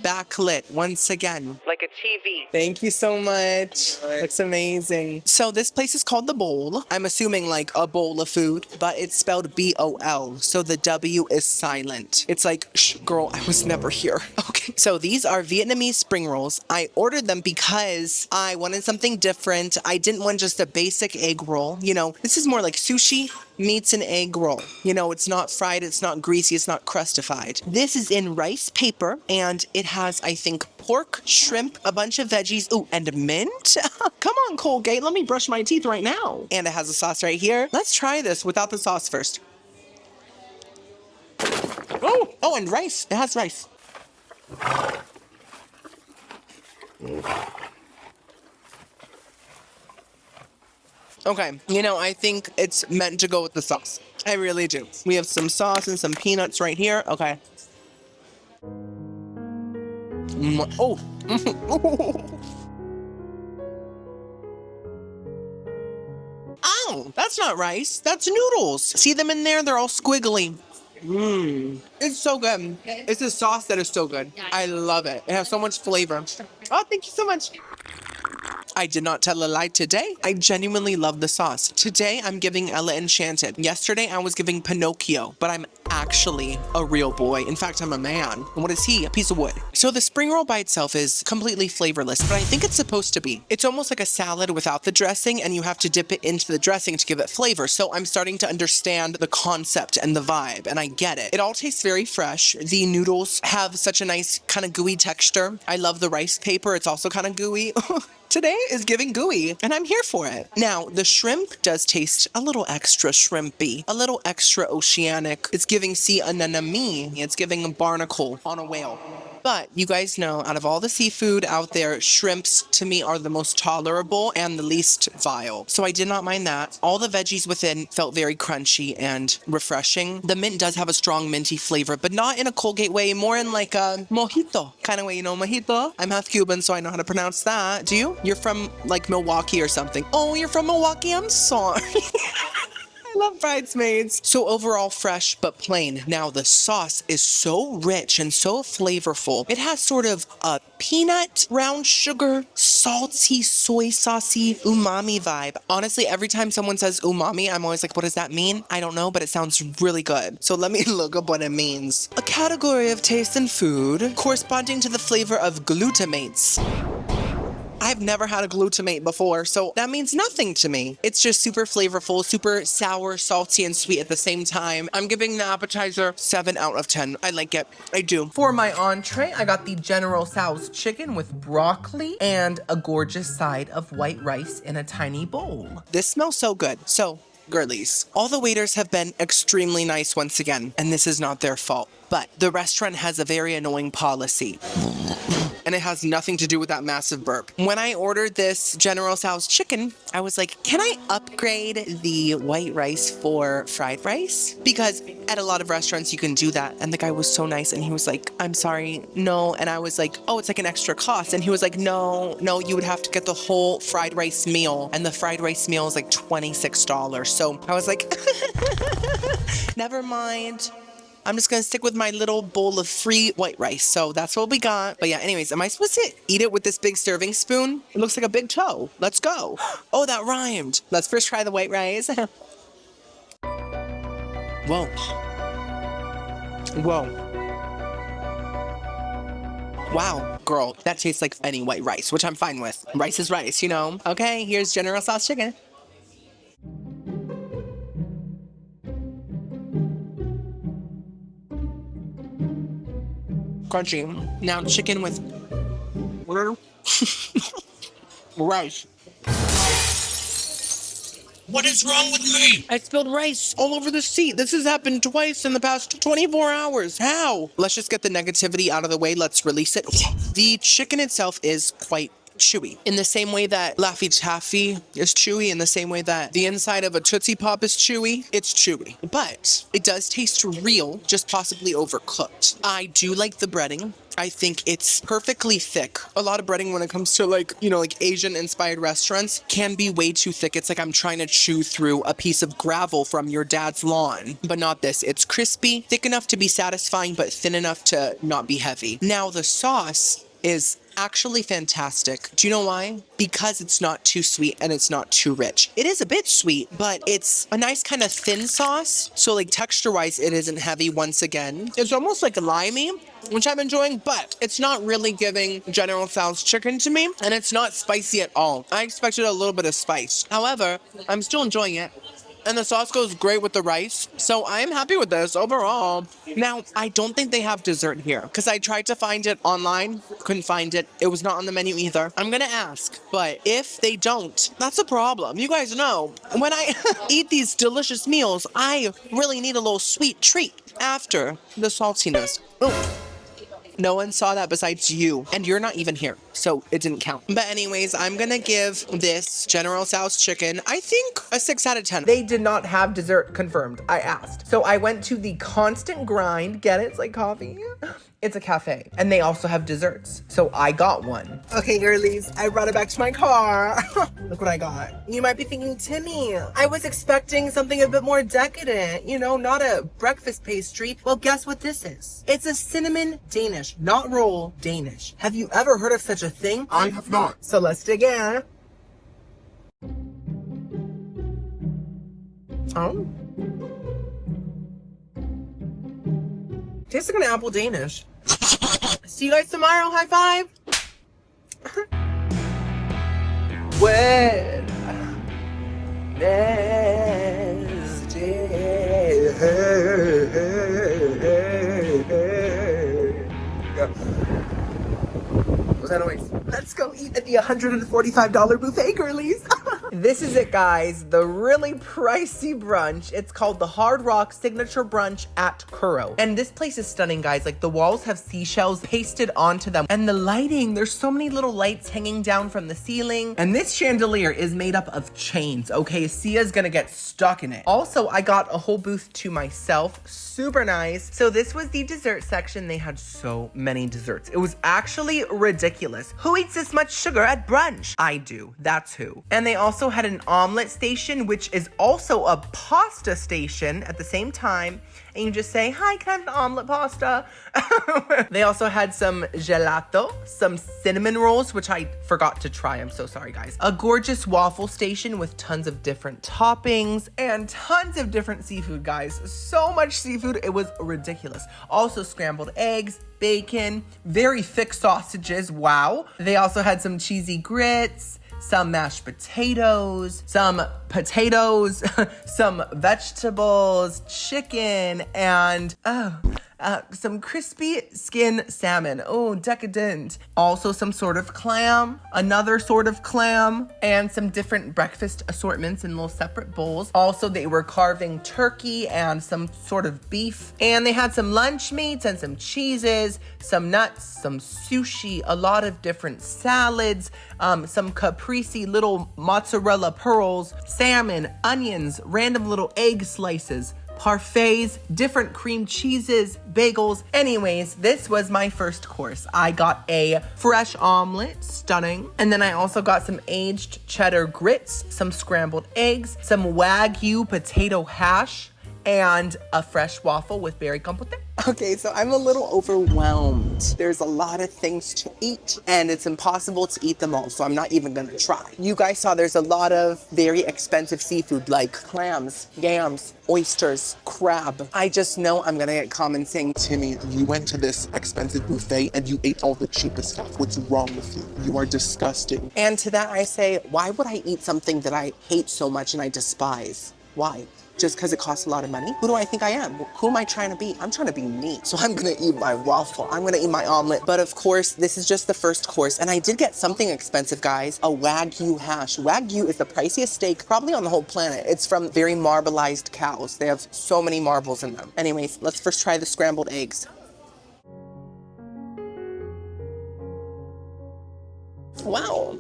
Backlit once again. Like a TV. Thank you so much. Looks amazing. So this place is called The Bol. I'm assuming like a bowl of food, but it's spelled B-O-L. So the W is silent. It's like, shh, girl, I was never here. Okay. So these are Vietnamese spring rolls. I ordered them because I wanted something different. I didn't want just a basic egg roll. You know, this is more like sushi meets an egg roll. You know, it's not fried, it's not greasy, it's not crustified. This is in rice paper, and it has, I think, pork, shrimp, a bunch of veggies, ooh, and mint. Come on, Colgate, let me brush my teeth right now. And it has a sauce right here. Let's try this without the sauce first. Oh, and rice. It has rice. Okay, you know, I think it's meant to go with the sauce. I really do. We have some sauce and some peanuts right here. Okay. Oh. Oh, that's not rice. That's noodles. See them in there? They're all squiggly. It's so good. It's a sauce that is so good. I love it. It has so much flavor. Oh, thank you so much. I did not tell a lie today. I genuinely love the sauce. Today, I'm giving Ella Enchanted. Yesterday, I was giving Pinocchio, but I'm actually a real boy. In fact, I'm a man. And what is he? A piece of wood. So the spring roll by itself is completely flavorless, but I think it's supposed to be. It's almost like a salad without the dressing, and you have to dip it into the dressing to give it flavor. So I'm starting to understand the concept and the vibe, and I get it. It all tastes very fresh. The noodles have such a nice kind of gooey texture. I love the rice paper. It's also kind of gooey. Today is giving gooey, and I'm here for it. Now, the shrimp does taste a little extra shrimpy, a little extra oceanic. It's giving sea anemone. It's giving a barnacle on a whale. But you guys know, out of all the seafood out there, shrimps to me are the most tolerable and the least vile. So I did not mind that. All the veggies within felt very crunchy and refreshing. The mint does have a strong minty flavor, but not in a Colgate way, more in like a mojito kind of way. You know, mojito? I'm half Cuban, so I know how to pronounce that. Do you? You're from like Milwaukee or something. Oh, you're from Milwaukee? I'm sorry. I love Bridesmaids. So overall fresh but plain. Now the sauce is so rich and so flavorful. It has sort of a peanut, brown sugar, salty, soy saucy, umami vibe. Honestly, every time someone says umami, I'm always like, what does that mean? I don't know, but it sounds really good. So let me look up what it means. A category of taste and food corresponding to the flavor of glutamates. I've never had a glutamate before, so that means nothing to me. It's just super flavorful, super sour, salty, and sweet at the same time. I'm giving the appetizer 7 out of 10. I like it. I do. For my entree, I got the General Tso's chicken with broccoli and a gorgeous side of white rice in a tiny bowl. This smells so good. So, girlies, all the waiters have been extremely nice once again, and this is not their fault. But the restaurant has a very annoying policy. And it has nothing to do with that massive burp. When I ordered this General Tso's chicken, I was like, can I upgrade the white rice for fried rice? Because at a lot of restaurants you can do that. And the guy was so nice and he was like, I'm sorry, no. And I was like, oh, it's like an extra cost. And he was like, no, you would have to get the whole fried rice meal. And the fried rice meal is like $26. So I was like, never mind. I'm just gonna stick with my little bowl of free white rice. So that's what we got. But yeah, anyways, am I supposed to eat it with this big serving spoon? It looks like a big toe. Let's go. Oh, that rhymed. Let's first try the white rice. Whoa. Wow, girl, that tastes like any white rice, which I'm fine with. Rice is rice, you know? Okay, here's General Tso's chicken. Crunchy. Now chicken with rice. What is wrong with me? I spilled rice all over the seat. This has happened twice in the past 24 hours. How? Let's just get the negativity out of the way. Let's release it. The chicken itself is quite chewy. In the same way that Laffy Taffy is chewy, in the same way that the inside of a Tootsie Pop is chewy, it's chewy. But it does taste real, just possibly overcooked. I do like the breading. I think it's perfectly thick. A lot of breading when it comes to like Asian inspired restaurants can be way too thick. It's like I'm trying to chew through a piece of gravel from your dad's lawn, but not this. It's crispy, thick enough to be satisfying, but thin enough to not be heavy. Now the sauce is actually fantastic. Do you know why? Because it's not too sweet and it's not too rich. It is a bit sweet, but it's a nice kind of thin sauce. So like texture-wise, it isn't heavy once again. It's almost like limey, which I'm enjoying, but it's not really giving General Tso's chicken to me, and it's not spicy at all. I expected a little bit of spice. However, I'm still enjoying it. And the sauce goes great with the rice. So I'm happy with this overall. Now, I don't think they have dessert here because I tried to find it online, couldn't find it. It was not on the menu either. I'm gonna ask, but if they don't, that's a problem. You guys know, when I eat these delicious meals, I really need a little sweet treat after the saltiness. Ooh. No one saw that besides you, and you're not even here, so it didn't count. But anyways, I'm gonna give this General Tso's chicken, I think, a 6 out of 10. They did not have dessert confirmed. I asked. So I went to the Constant Grind. Get it? It's like coffee. It's a cafe, and they also have desserts. So I got one. Okay, girlies, I brought it back to my car. Look what I got. You might be thinking, Timmy, I was expecting something a bit more decadent, not a breakfast pastry. Well, guess what this is? It's a cinnamon Danish, not roll Danish. Have you ever heard of such a thing? I have not. So let's dig in. Oh. Tastes like an apple Danish. See you guys tomorrow. High five. Wednesday. Anyways, let's go eat at the $145 buffet, girlies. This is it, guys. The really pricey brunch. It's called the Hard Rock Signature Brunch at Kuro. And this place is stunning, guys. Like, the walls have seashells pasted onto them. And the lighting, there's so many little lights hanging down from the ceiling. And this chandelier is made up of chains, okay? Sia's gonna get stuck in it. Also, I got a whole booth to myself. Super nice. So this was the dessert section. They had so many desserts. It was actually ridiculous. Who eats this much sugar at brunch? I do. That's who. And they also had an omelet station, which is also a pasta station at the same time. And you just say, hi, can I have an omelet pasta? They also had some gelato, some cinnamon rolls, which I forgot to try. I'm so sorry, guys. A gorgeous waffle station with tons of different toppings and tons of different seafood, guys. So much seafood, it was ridiculous. Also scrambled eggs, bacon, very thick sausages, wow. They also had some cheesy grits, some mashed potatoes, some vegetables, chicken, and some crispy skin salmon. Oh, decadent. Also some sort of clam, another sort of clam, and some different breakfast assortments in little separate bowls. Also, they were carving turkey and some sort of beef. And they had some lunch meats and some cheeses, some nuts, some sushi, a lot of different salads, some caprese little mozzarella pearls, salmon, onions, random little egg slices, parfaits, different cream cheeses, bagels. Anyways, this was my first course. I got a fresh omelet, stunning. And then I also got some aged cheddar grits, some scrambled eggs, some Wagyu potato hash, and a fresh waffle with berry compote. Okay, so I'm a little overwhelmed. There's a lot of things to eat, and it's impossible to eat them all, so I'm not even gonna try. You guys saw there's a lot of very expensive seafood like clams, yams, oysters, crab. I just know I'm gonna get comments saying, Timmy, you went to this expensive buffet and you ate all the cheapest stuff. What's wrong with you? You are disgusting. and to that I say, why would I eat something that I hate so much and I despise? Why? Just because it costs a lot of money? Who do I think I am? Who am I trying to be? I'm trying to be me. So I'm gonna eat my waffle. I'm gonna eat my omelet. But of course, this is just the first course. And I did get something expensive, guys. A Wagyu hash. Wagyu is the priciest steak probably on the whole planet. It's from very marbleized cows. They have so many marbles in them. Anyways, let's first try the scrambled eggs. Wow.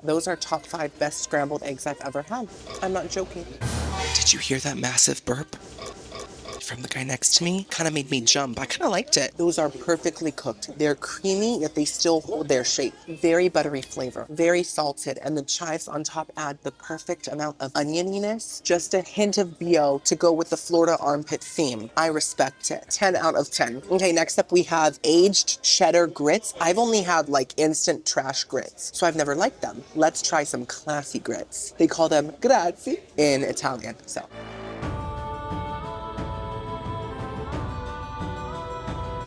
Those are top 5 best scrambled eggs I've ever had. I'm not joking. Did you hear that massive burp from the guy next to me? Kind of made me jump. I kind of liked it. Those are perfectly cooked. They're creamy, yet they still hold their shape. Very buttery flavor, very salted, and the chives on top add the perfect amount of onioniness. Just a hint of BO to go with the Florida armpit theme. I respect it. 10 out of 10. Okay, next up we have aged cheddar grits. I've only had like instant trash grits, so I've never liked them. Let's try some classy grits. They call them grazie in Italian, so.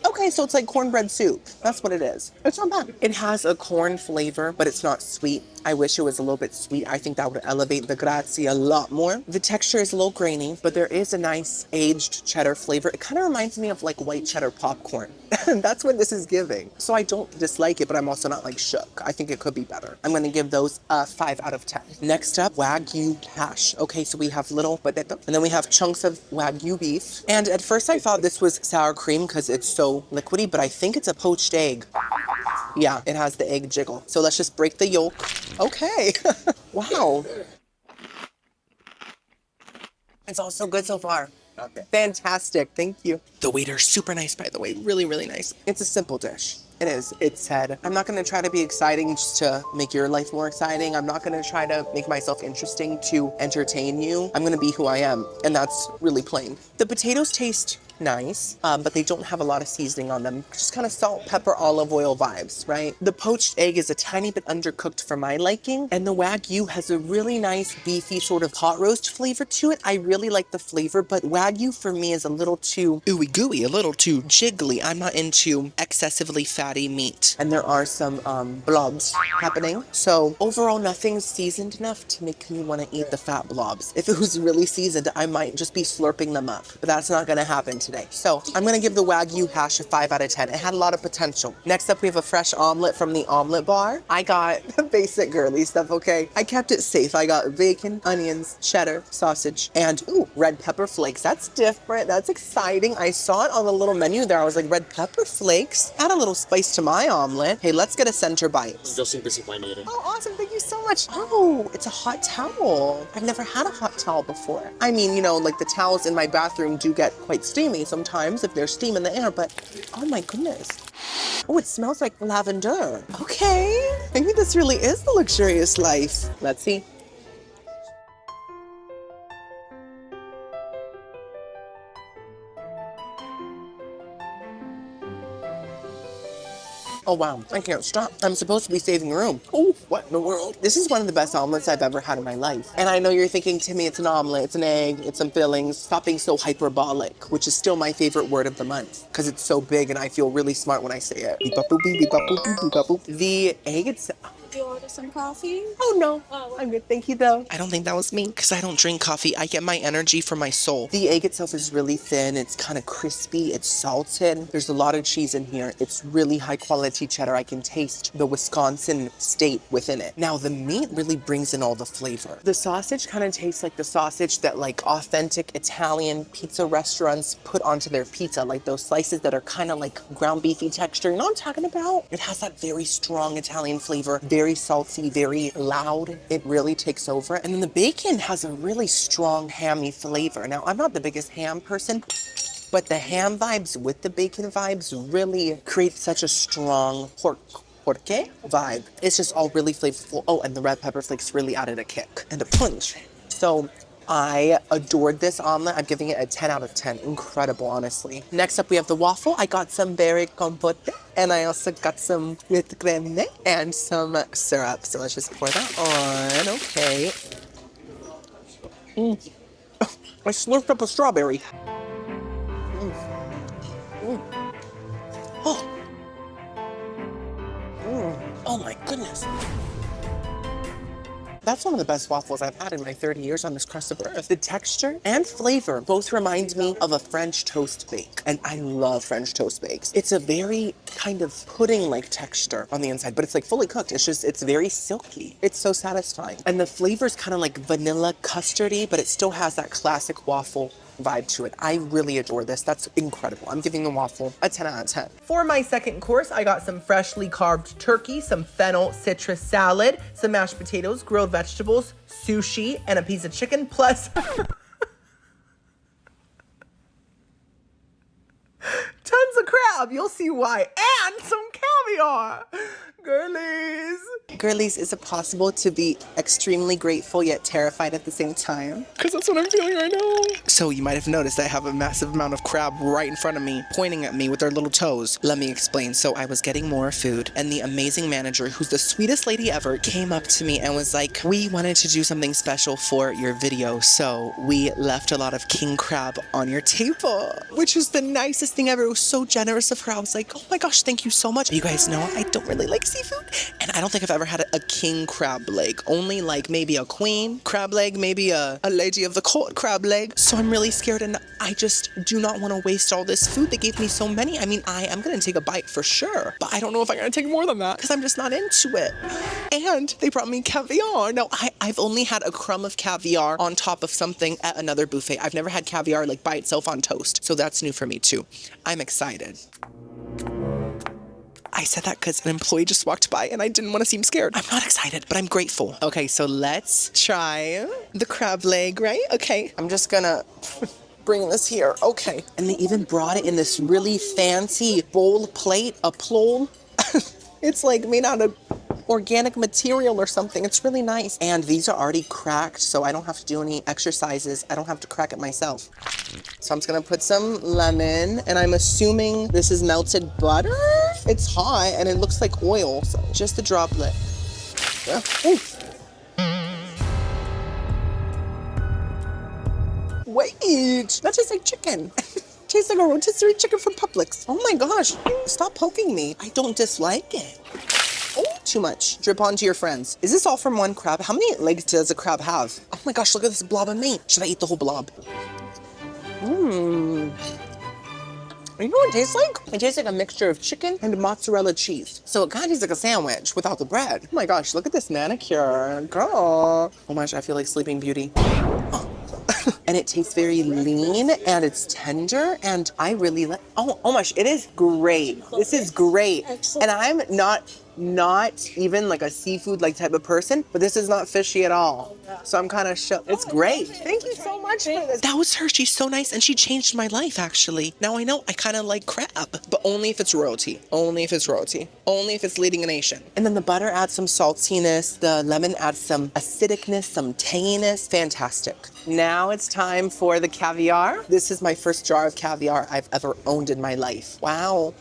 Okay, so it's like cornbread soup. That's what it is. It's not bad. It has a corn flavor, but it's not sweet. I wish it was a little bit sweet. I think that would elevate the grazie a lot more. The texture is a little grainy, but there is a nice aged cheddar flavor. It kind of reminds me of like white cheddar popcorn. That's what this is giving. So I don't dislike it, but I'm also not like shook. I think it could be better. I'm gonna give those a 5 out of 10. Next up, Wagyu hash. Okay, so we have little potato, and then we have chunks of Wagyu beef. And at first I thought this was sour cream because it's so liquidy, but I think it's a poached egg. Yeah, it has the egg jiggle. So let's just break the yolk. Okay. Wow. It's all so good so far. Okay. Fantastic. Thank you. The waiter's super nice, by the way. Really, really nice. It's a simple dish. It is. It said, I'm not going to try to be exciting just to make your life more exciting. I'm not going to try to make myself interesting to entertain you. I'm going to be who I am. And that's really plain. The potatoes taste nice, but they don't have a lot of seasoning on them. Just kind of salt, pepper, olive oil vibes, right? The poached egg is a tiny bit undercooked for my liking, and the Wagyu has a really nice beefy sort of hot roast flavor to it. I really like the flavor, but Wagyu for me is a little too ooey gooey, a little too jiggly. I'm not into excessively fatty meat, and there are some blobs happening. So overall, nothing's seasoned enough to make me want to eat the fat blobs. If it was really seasoned, I might just be slurping them up, but that's not going to happen today. So I'm going to give the Wagyu hash a 5 out of 10. It had a lot of potential. Next up, we have a fresh omelet from the omelet bar. I got the basic girly stuff, okay? I kept it safe. I got bacon, onions, cheddar, sausage, and red pepper flakes. That's different. That's exciting. I saw it on the little menu there. I was like, red pepper flakes? Add a little spice to my omelet. Hey, let's get a center bite. Oh, awesome. Thank you so much. Oh, it's a hot towel. I've never had a hot towel before. I mean, you know, like the towels in my bathroom do get quite steamy sometimes if there's steam in the air, but oh my goodness. Oh, it smells like lavender. Okay, maybe this really is the luxurious life. Let's see. Oh wow, I can't stop. I'm supposed to be saving room. Oh, what in the world? This is one of the best omelets I've ever had in my life. And I know you're thinking, Timmy, it's an omelet, it's an egg, it's some fillings. Stop being so hyperbolic, which is still my favorite word of the month because it's so big and I feel really smart when I say it. The egg itself. Do you order some coffee? Oh no, I'm good, thank you though. I don't think that was me because I don't drink coffee. I get my energy from my soul. The egg itself is really thin. It's kind of crispy. It's salted. There's a lot of cheese in here. It's really high quality cheddar. I can taste the Wisconsin state within it. Now the meat really brings in all the flavor. The sausage kind of tastes like the sausage that like authentic Italian pizza restaurants put onto their pizza, like those slices that are kind of like ground beefy texture. You know what I'm talking about? It has that very strong Italian flavor, very salty, very loud. It really takes over. And then the bacon has a really strong hammy flavor. Now, I'm not the biggest ham person, but the ham vibes with the bacon vibes really create such a strong porque vibe. It's just all really flavorful. Oh, and the red pepper flakes really added a kick and a punch. So I adored this omelet. I'm giving it a 10 out of 10. Incredible, honestly. Next up, we have the waffle. I got some berry compote, and I also got some with creme and some syrup. So let's just pour that on. Okay. I slurped up a strawberry. Oh my goodness. That's one of the best waffles I've had in my 30 years on this crust of earth. The texture and flavor both remind me of a French toast bake. And I love French toast bakes. It's a very kind of pudding-like texture on the inside, but it's like fully cooked. It's very silky. It's so satisfying. And the flavor's kind of like vanilla custardy, but it still has that classic waffle vibe to it. I really adore this. That's incredible. I'm giving the waffle a 10 out of 10. For my second course, I got some freshly carved turkey, some fennel citrus salad, some mashed potatoes, grilled vegetables, sushi, and a piece of chicken, plus tons of crab. You'll see why. And some caviar. Girlies. Girlies, is it possible to be extremely grateful yet terrified at the same time? Because that's what I'm feeling right now. So you might have noticed I have a massive amount of crab right in front of me, pointing at me with their little toes. Let me explain. So I was getting more food, and the amazing manager, who's the sweetest lady ever, came up to me and was like, we wanted to do something special for your video, so we left a lot of king crab on your table, which was the nicest thing ever. It was so generous of her. I was like, oh my gosh, thank you so much. You guys know I don't really like seafood, and I don't think I've ever had a king crab leg. Only like maybe a queen crab leg, maybe a lady of the court crab leg. So I'm really scared, and I just do not want to waste all this food. They gave me so many. I mean, I am gonna take a bite for sure, but I don't know if I'm gonna take more than that because I'm just not into it. And they brought me caviar. Now, I've only had a crumb of caviar on top of something at another buffet. I've never had caviar like by itself on toast, so that's new for me too. I'm excited. I said that because an employee just walked by and I didn't want to seem scared. I'm not excited, but I'm grateful. Okay, so let's try the crab leg, right? Okay, I'm just gonna bring this here. Okay. And they even brought it in this really fancy bowl plate, a plole. It's like made out of organic material or something. It's really nice. And these are already cracked, so I don't have to do any exercises. I don't have to crack it myself. So I'm just gonna put some lemon, and I'm assuming this is melted butter? It's hot and it looks like oil, so just a droplet. Yeah. Ooh. Wait, that tastes like chicken. Tastes like a rotisserie chicken from Publix. Oh my gosh, stop poking me. I don't dislike it. Oh, too much. Drip onto your friends. Is this all from one crab? How many legs does a crab have? Oh my gosh, look at this blob of meat. Should I eat the whole blob? Mmm. You know what it tastes like? It tastes like a mixture of chicken and mozzarella cheese. So it kind of tastes like a sandwich without the bread. Oh my gosh, look at this manicure. Girl. Oh my gosh, I feel like Sleeping Beauty. Oh. And it tastes very lean and it's tender and I really like, oh my gosh, it is great. This is great. And I'm not even like a seafood like type of person, but this is not fishy at all. So I'm kind of shook. It's great. Thank you so much for this. That was her. She's so nice and she changed my life actually. Now I know I kind of like crab, but only if it's royalty. Only if it's royalty. Only if it's leading a nation. And then the butter adds some saltiness. The lemon adds some acidicness, some tanginess. Fantastic. Now it's time for the caviar. This is my first jar of caviar I've ever owned in my life. Wow.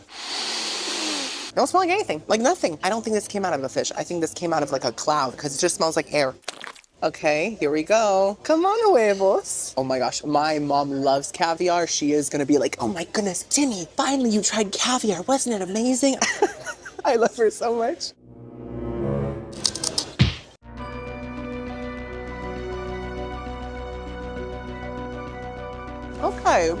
It don't smell like anything, like nothing. I don't think this came out of a fish. I think this came out of like a cloud because it just smells like air. Okay, here we go. Come on, huevos. Oh my gosh, my mom loves caviar. She is gonna be like, oh my goodness, Timmy, finally you tried caviar. Wasn't it amazing? I love her so much. Okay.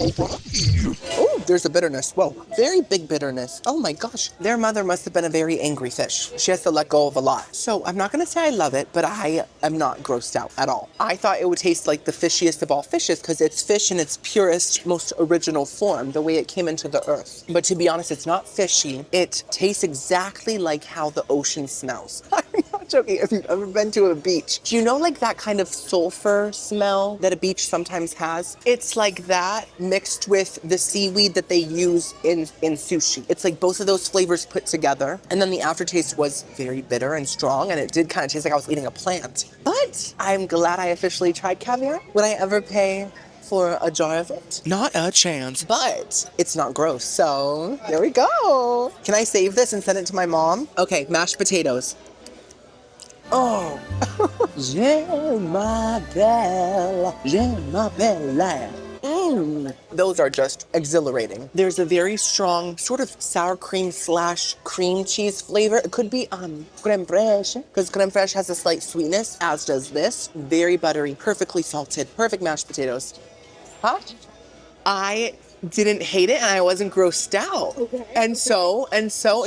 Oh, there's a bitterness. Whoa, very big bitterness. Oh my gosh. Their mother must have been a very angry fish. She has to let go of a lot. So I'm not gonna say I love it, but I am not grossed out at all. I thought it would taste like the fishiest of all fishes because it's fish in its purest, most original form, the way it came into the earth. But to be honest, it's not fishy. It tastes exactly like how the ocean smells. I'm not joking. If you've ever been to a beach, do you know like that kind of sulfur smell that a beach sometimes has? It's like that mixed with the seaweed that they use in sushi. It's like both of those flavors put together. And then the aftertaste was very bitter and strong, and it did kind of taste like I was eating a plant. But I'm glad I officially tried caviar. Would I ever pay for a jar of it? Not a chance. But it's not gross, so there we go. Can I save this and send it to my mom? Okay, mashed potatoes. Oh. Je m'appelle, Those are just exhilarating. There's a very strong sort of sour cream / cream cheese flavor. It could be crème fraîche, because crème fraîche has a slight sweetness, as does this. Very buttery, perfectly salted, perfect mashed potatoes. Huh? I didn't hate it and I wasn't grossed out. Okay. And so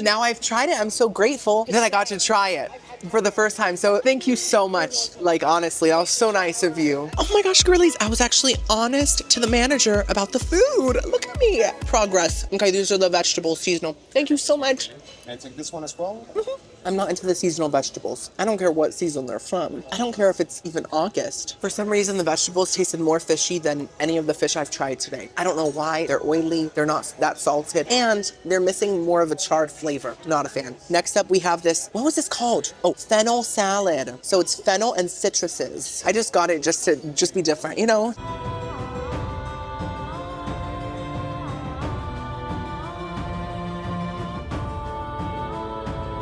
now I've tried it. I'm so grateful that I got to try it for the first time. So thank you so much. Like, honestly, that was so nice of you. Oh my gosh, girlies, I was actually honest to the manager about the food. Look at me. Progress. Okay, these are the vegetables, seasonal. Thank you so much. Can I take this one as well? Mm-hmm. I'm not into the seasonal vegetables. I don't care what season they're from. I don't care if it's even August. For some reason, the vegetables tasted more fishy than any of the fish I've tried today. I don't know why. They're oily, they're not that salted, and they're missing more of a charred flavor. Not a fan. Next up, we have this, what was this called? Oh, fennel salad. So it's fennel and citruses. I just got it just to be different, you know?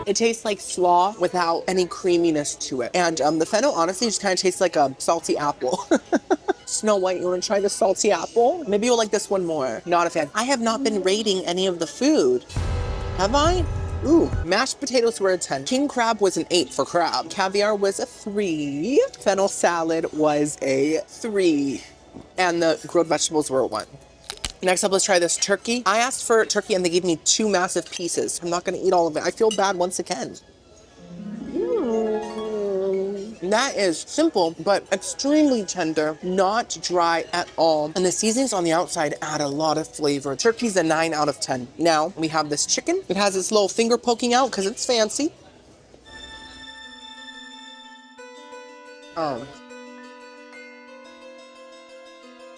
It tastes like slaw without any creaminess to it. And the fennel honestly just kind of tastes like a salty apple. Snow White, you want to try the salty apple? Maybe you'll like this one more. Not a fan. I have not been rating any of the food. Have I? Ooh, mashed potatoes were a 10. King crab was an 8 for crab. Caviar was a 3. Fennel salad was a 3. And the grilled vegetables were a 1. Next up, let's try this turkey. I asked for turkey and they gave me 2 massive pieces. I'm not gonna eat all of it. I feel bad once again. That is simple, but extremely tender, not dry at all. And the seasonings on the outside add a lot of flavor. Turkey's a 9 out of 10. Now, we have this chicken. It has its little finger poking out because it's fancy.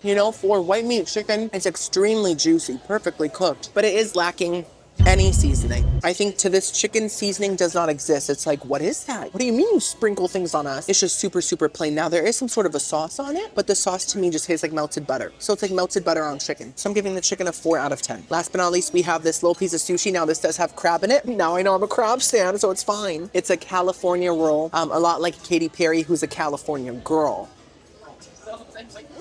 You know, for white meat chicken, it's extremely juicy, perfectly cooked, but it is lacking any seasoning. I think to this chicken seasoning does not exist. It's like, what is that? What do you mean you sprinkle things on us? It's just super, super plain. Now there is some sort of a sauce on it, but the sauce to me just tastes like melted butter. So it's like melted butter on chicken. So I'm giving the chicken a 4 out of 10. Last but not least, we have this little piece of sushi. Now this does have crab in it. Now I know I'm a crab stan, so it's fine. It's a California roll, a lot like Katy Perry, who's a California girl.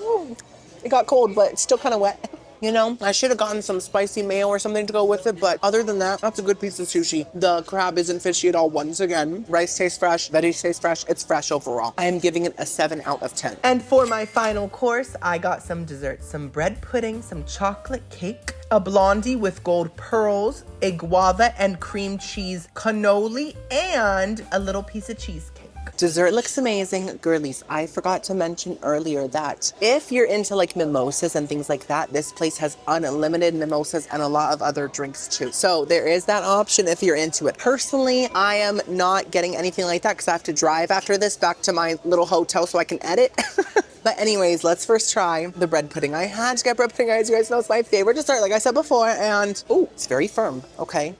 Ooh, it got cold, but it's still kind of wet. You know, I should have gotten some spicy mayo or something to go with it, but other than that, that's a good piece of sushi. The crab isn't fishy at all once again. Rice tastes fresh, veggies taste fresh, it's fresh overall. I am giving it a 7 out of 10. And for my final course, I got some dessert, some bread pudding, some chocolate cake, a blondie with gold pearls, a guava and cream cheese cannoli, and a little piece of cheesecake. Dessert looks amazing. Girlies, I forgot to mention earlier that if you're into like mimosas and things like that, this place has unlimited mimosas and a lot of other drinks too. So there is that option if you're into it. Personally, I am not getting anything like that because I have to drive after this back to my little hotel so I can edit. But anyways, let's first try the bread pudding. I had to get bread pudding, guys. You guys know it's my favorite dessert, like I said before. And, oh, it's very firm. Okay.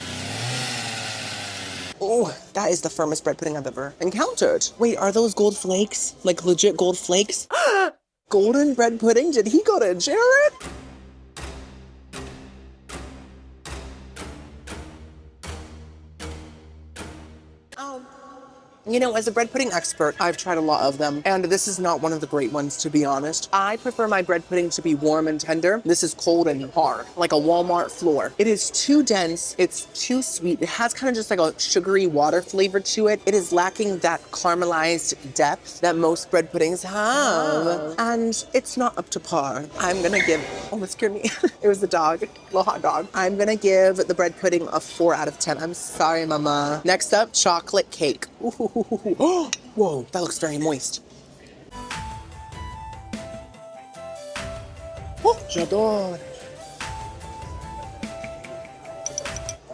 Oh, that is the firmest bread pudding I've ever encountered. Wait, are those gold flakes? Like legit gold flakes? Golden bread pudding? Did he go to Jared? You know, as a bread pudding expert, I've tried a lot of them, and this is not one of the great ones, to be honest. I prefer my bread pudding to be warm and tender. This is cold and hard, like a Walmart floor. It is too dense. It's too sweet. It has kind of just like a sugary water flavor to it. It is lacking that caramelized depth that most bread puddings have, and it's not up to par. I'm gonna give, oh, that scared me. It was the dog, little hot dog. I'm gonna give the bread pudding a 4 out of 10. I'm sorry, mama. Next up, chocolate cake. Ooh. Whoa, that looks very moist. Oh, j'adore.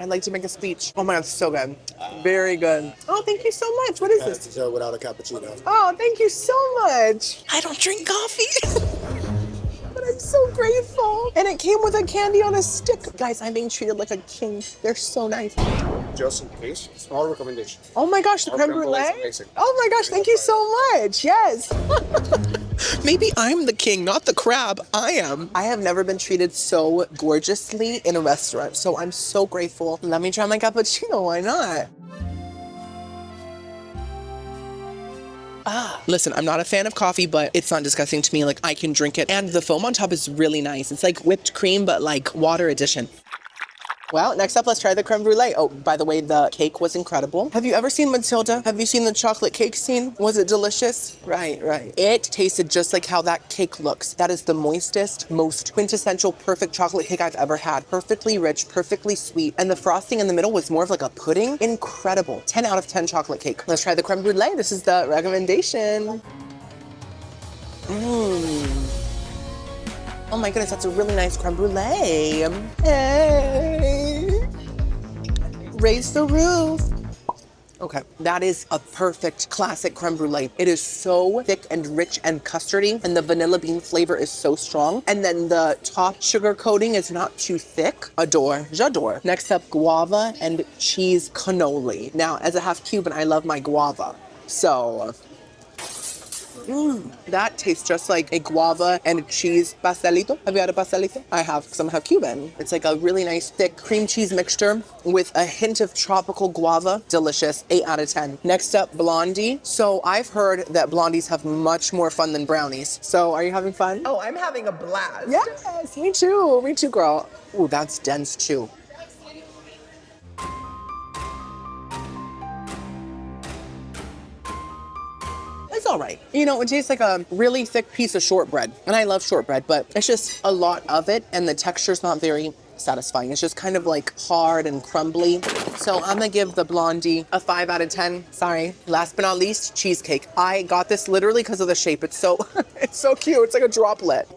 I'd like to make a speech. Oh my God, so good. Very good. Oh, thank you so much. What is this? Dessert without a cappuccino. Oh, thank you so much. I don't drink coffee. But I'm so grateful. And it came with a candy on a stick. Guys, I'm being treated like a king. They're so nice. Just in case, small recommendation. Oh my gosh, the creme brulee? Oh my gosh, thank you so much. Yes. Maybe I'm the king, not the crab. I am. I have never been treated so gorgeously in a restaurant, so I'm so grateful. Let me try my cappuccino, why not? Listen, I'm not a fan of coffee, but it's not disgusting to me. Like, I can drink it. And the foam on top is really nice. It's like whipped cream, but like water edition. Well, next up, let's try the creme brulee. Oh, by the way, the cake was incredible. Have you ever seen Matilda? Have you seen the chocolate cake scene? Was it delicious? Right. It tasted just like how that cake looks. That is the moistest, most quintessential, perfect chocolate cake I've ever had. Perfectly rich, perfectly sweet. And the frosting in the middle was more of like a pudding. Incredible. 10 out of 10 chocolate cake. Let's try the creme brulee. This is the recommendation. Oh my goodness, that's a really nice creme brulee. Hey, raise the roof. Okay, that is a perfect classic creme brulee. It is so thick and rich and custardy, and the vanilla bean flavor is so strong. And then the top sugar coating is not too thick. Adore, j'adore. Next up, guava and cheese cannoli. Now, as a half Cuban, I love my guava. So, that tastes just like a guava and cheese pastelito. Have you had a pastelito? I have, because I'm half Cuban. It's like a really nice thick cream cheese mixture with a hint of tropical guava. Delicious. 8 out of 10. Next up, blondie. So I've heard that blondies have much more fun than brownies. So are you having fun? Oh, I'm having a blast. Yes, me too. Me too, girl. Ooh, that's dense too. It's all right. You know, it tastes like a really thick piece of shortbread. And I love shortbread, but it's just a lot of it and the texture's not very satisfying. It's just kind of like hard and crumbly. So I'm gonna give the blondie a 5 out of 10. Sorry. Last but not least, cheesecake. I got this literally because of the shape. It's so, it's so cute. It's like a droplet.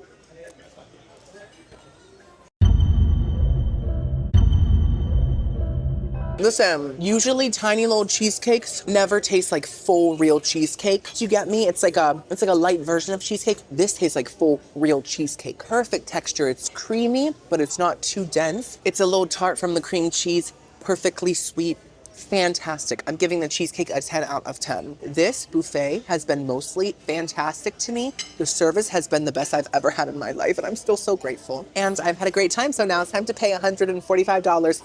Listen, usually tiny little cheesecakes never taste like full real cheesecake. Do you get me? It's like a light version of cheesecake. This tastes like full real cheesecake. Perfect texture. It's creamy, but it's not too dense. It's a little tart from the cream cheese, perfectly sweet. Fantastic. I'm giving the cheesecake a 10 out of 10. This buffet has been mostly fantastic to me. The service has been the best I've ever had in my life, and I'm still so grateful. And I've had a great time, so now it's time to pay $145.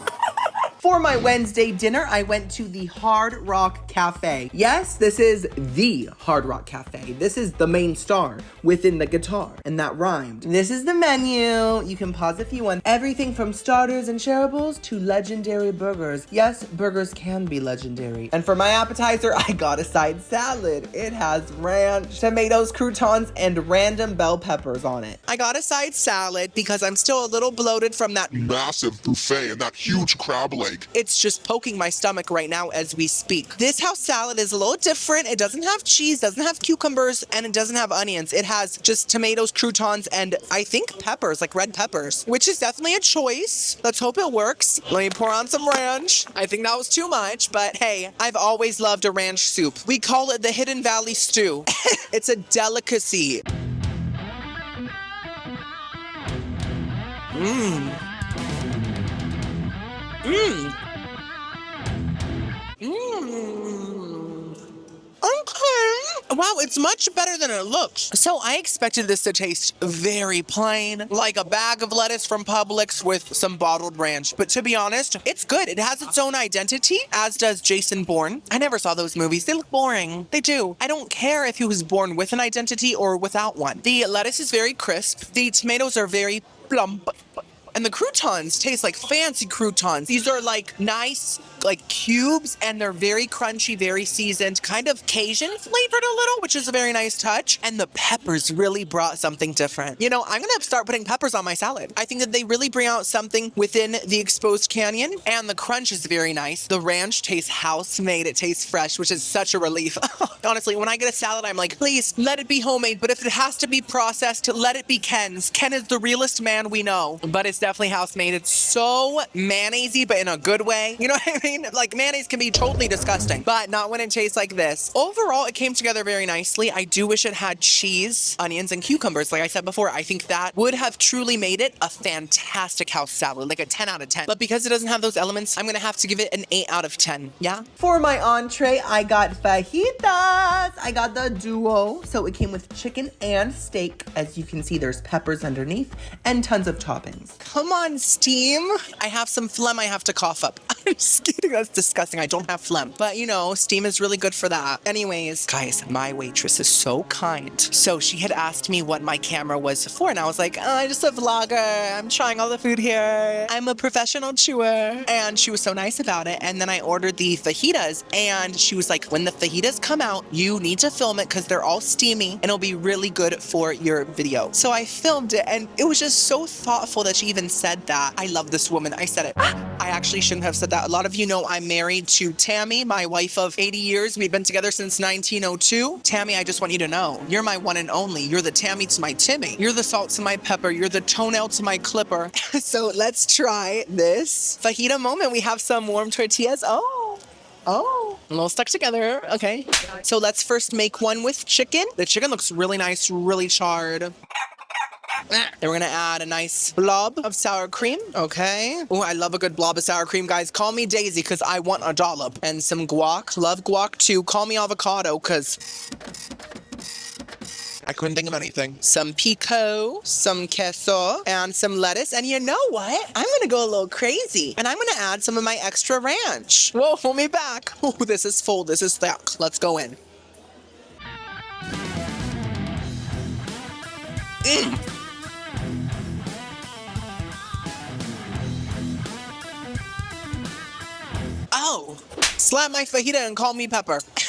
For my Wednesday dinner, I went to the Hard Rock Cafe. Yes, this is the Hard Rock Cafe. This is the main star within the guitar, and that rhymed. This is the menu. You can pause if you want. Everything from starters and shareables to legendary burgers. Yes, burgers can be legendary. And for my appetizer, I got a side salad. It has ranch, tomatoes, croutons, and random bell peppers on it. I got a side salad because I'm still a little bloated from that Massive buffet and that huge crab leg. It's just poking my stomach right now as we speak. This house salad is a little different. It doesn't have cheese, doesn't have cucumbers, and it doesn't have onions. It has just tomatoes, croutons, and I think peppers, like red peppers, which is definitely a choice. Let's hope it works. Let me pour on some ranch. I think that was too much, but hey, I've always loved a ranch soup. We call it the Hidden Valley Stew. It's a delicacy. Okay. Wow, it's much better than it looks. So I expected this to taste very plain, like a bag of lettuce from Publix with some bottled ranch. But to be honest, it's good. It has its own identity, as does Jason Bourne. I never saw those movies. They look boring. They do. I don't care if he was born with an identity or without one. The lettuce is very crisp. The tomatoes are very plump. And the croutons taste like fancy croutons. These are like nice, like cubes, and they're very crunchy, very seasoned, kind of Cajun flavored a little, which is a very nice touch. And the peppers really brought something different. You know, I'm gonna start putting peppers on my salad. I think that they really bring out something within the exposed canyon, and the crunch is very nice. The ranch tastes house-made, it tastes fresh, which is such a relief. Honestly, when I get a salad, I'm like, please let it be homemade, but if it has to be processed, let it be Ken's. Ken is the realest man we know, but it's definitely house-made. It's so mayonnaisey, but in a good way. You know what I mean? Like, mayonnaise can be totally disgusting, but not when it tastes like this. Overall, it came together very nicely. I do wish it had cheese, onions, and cucumbers. Like I said before, I think that would have truly made it a fantastic house salad, like a 10 out of 10. But because it doesn't have those elements, I'm gonna have to give it an 8 out of 10. Yeah? For my entree, I got fajitas. I got the duo. So it came with chicken and steak. As you can see, there's peppers underneath and tons of toppings. Come on, Steam. I have some phlegm I have to cough up. I'm just kidding. That's disgusting. I don't have phlegm. But you know, Steam is really good for that. Anyways, guys, my waitress is so kind. So she had asked me what my camera was for, and I was like, I'm just a vlogger. I'm trying all the food here. I'm a professional chewer. And she was so nice about it. And then I ordered the fajitas, and she was like, when the fajitas come out, you need to film it because they're all steamy, and it'll be really good for your video. So I filmed it, and it was just so thoughtful that she even said that. I love this woman. I said it. I actually shouldn't have said that. A lot of you know I'm married to Tammy, my wife of 80 years. We've been together since 1902. Tammy, I just want you to know, you're my one and only. You're the Tammy to my Timmy. You're the salt to my pepper. You're the toenail to my clipper. So let's try this fajita moment. We have some warm tortillas. Oh, a little stuck together. Okay. So let's first make one with chicken. The chicken looks really nice, really charred. Then we're gonna add a nice blob of sour cream. Okay. Oh, I love a good blob of sour cream, guys. Call me Daisy, because I want a dollop. And some guac. Love guac too. Call me avocado, because I couldn't think of anything. Some pico, some queso, and some lettuce. And you know what? I'm gonna go a little crazy. And I'm gonna add some of my extra ranch. Whoa, hold me back. Oh, this is full. This is thick. Let's go in. Oh, slap my fajita and call me Pepper.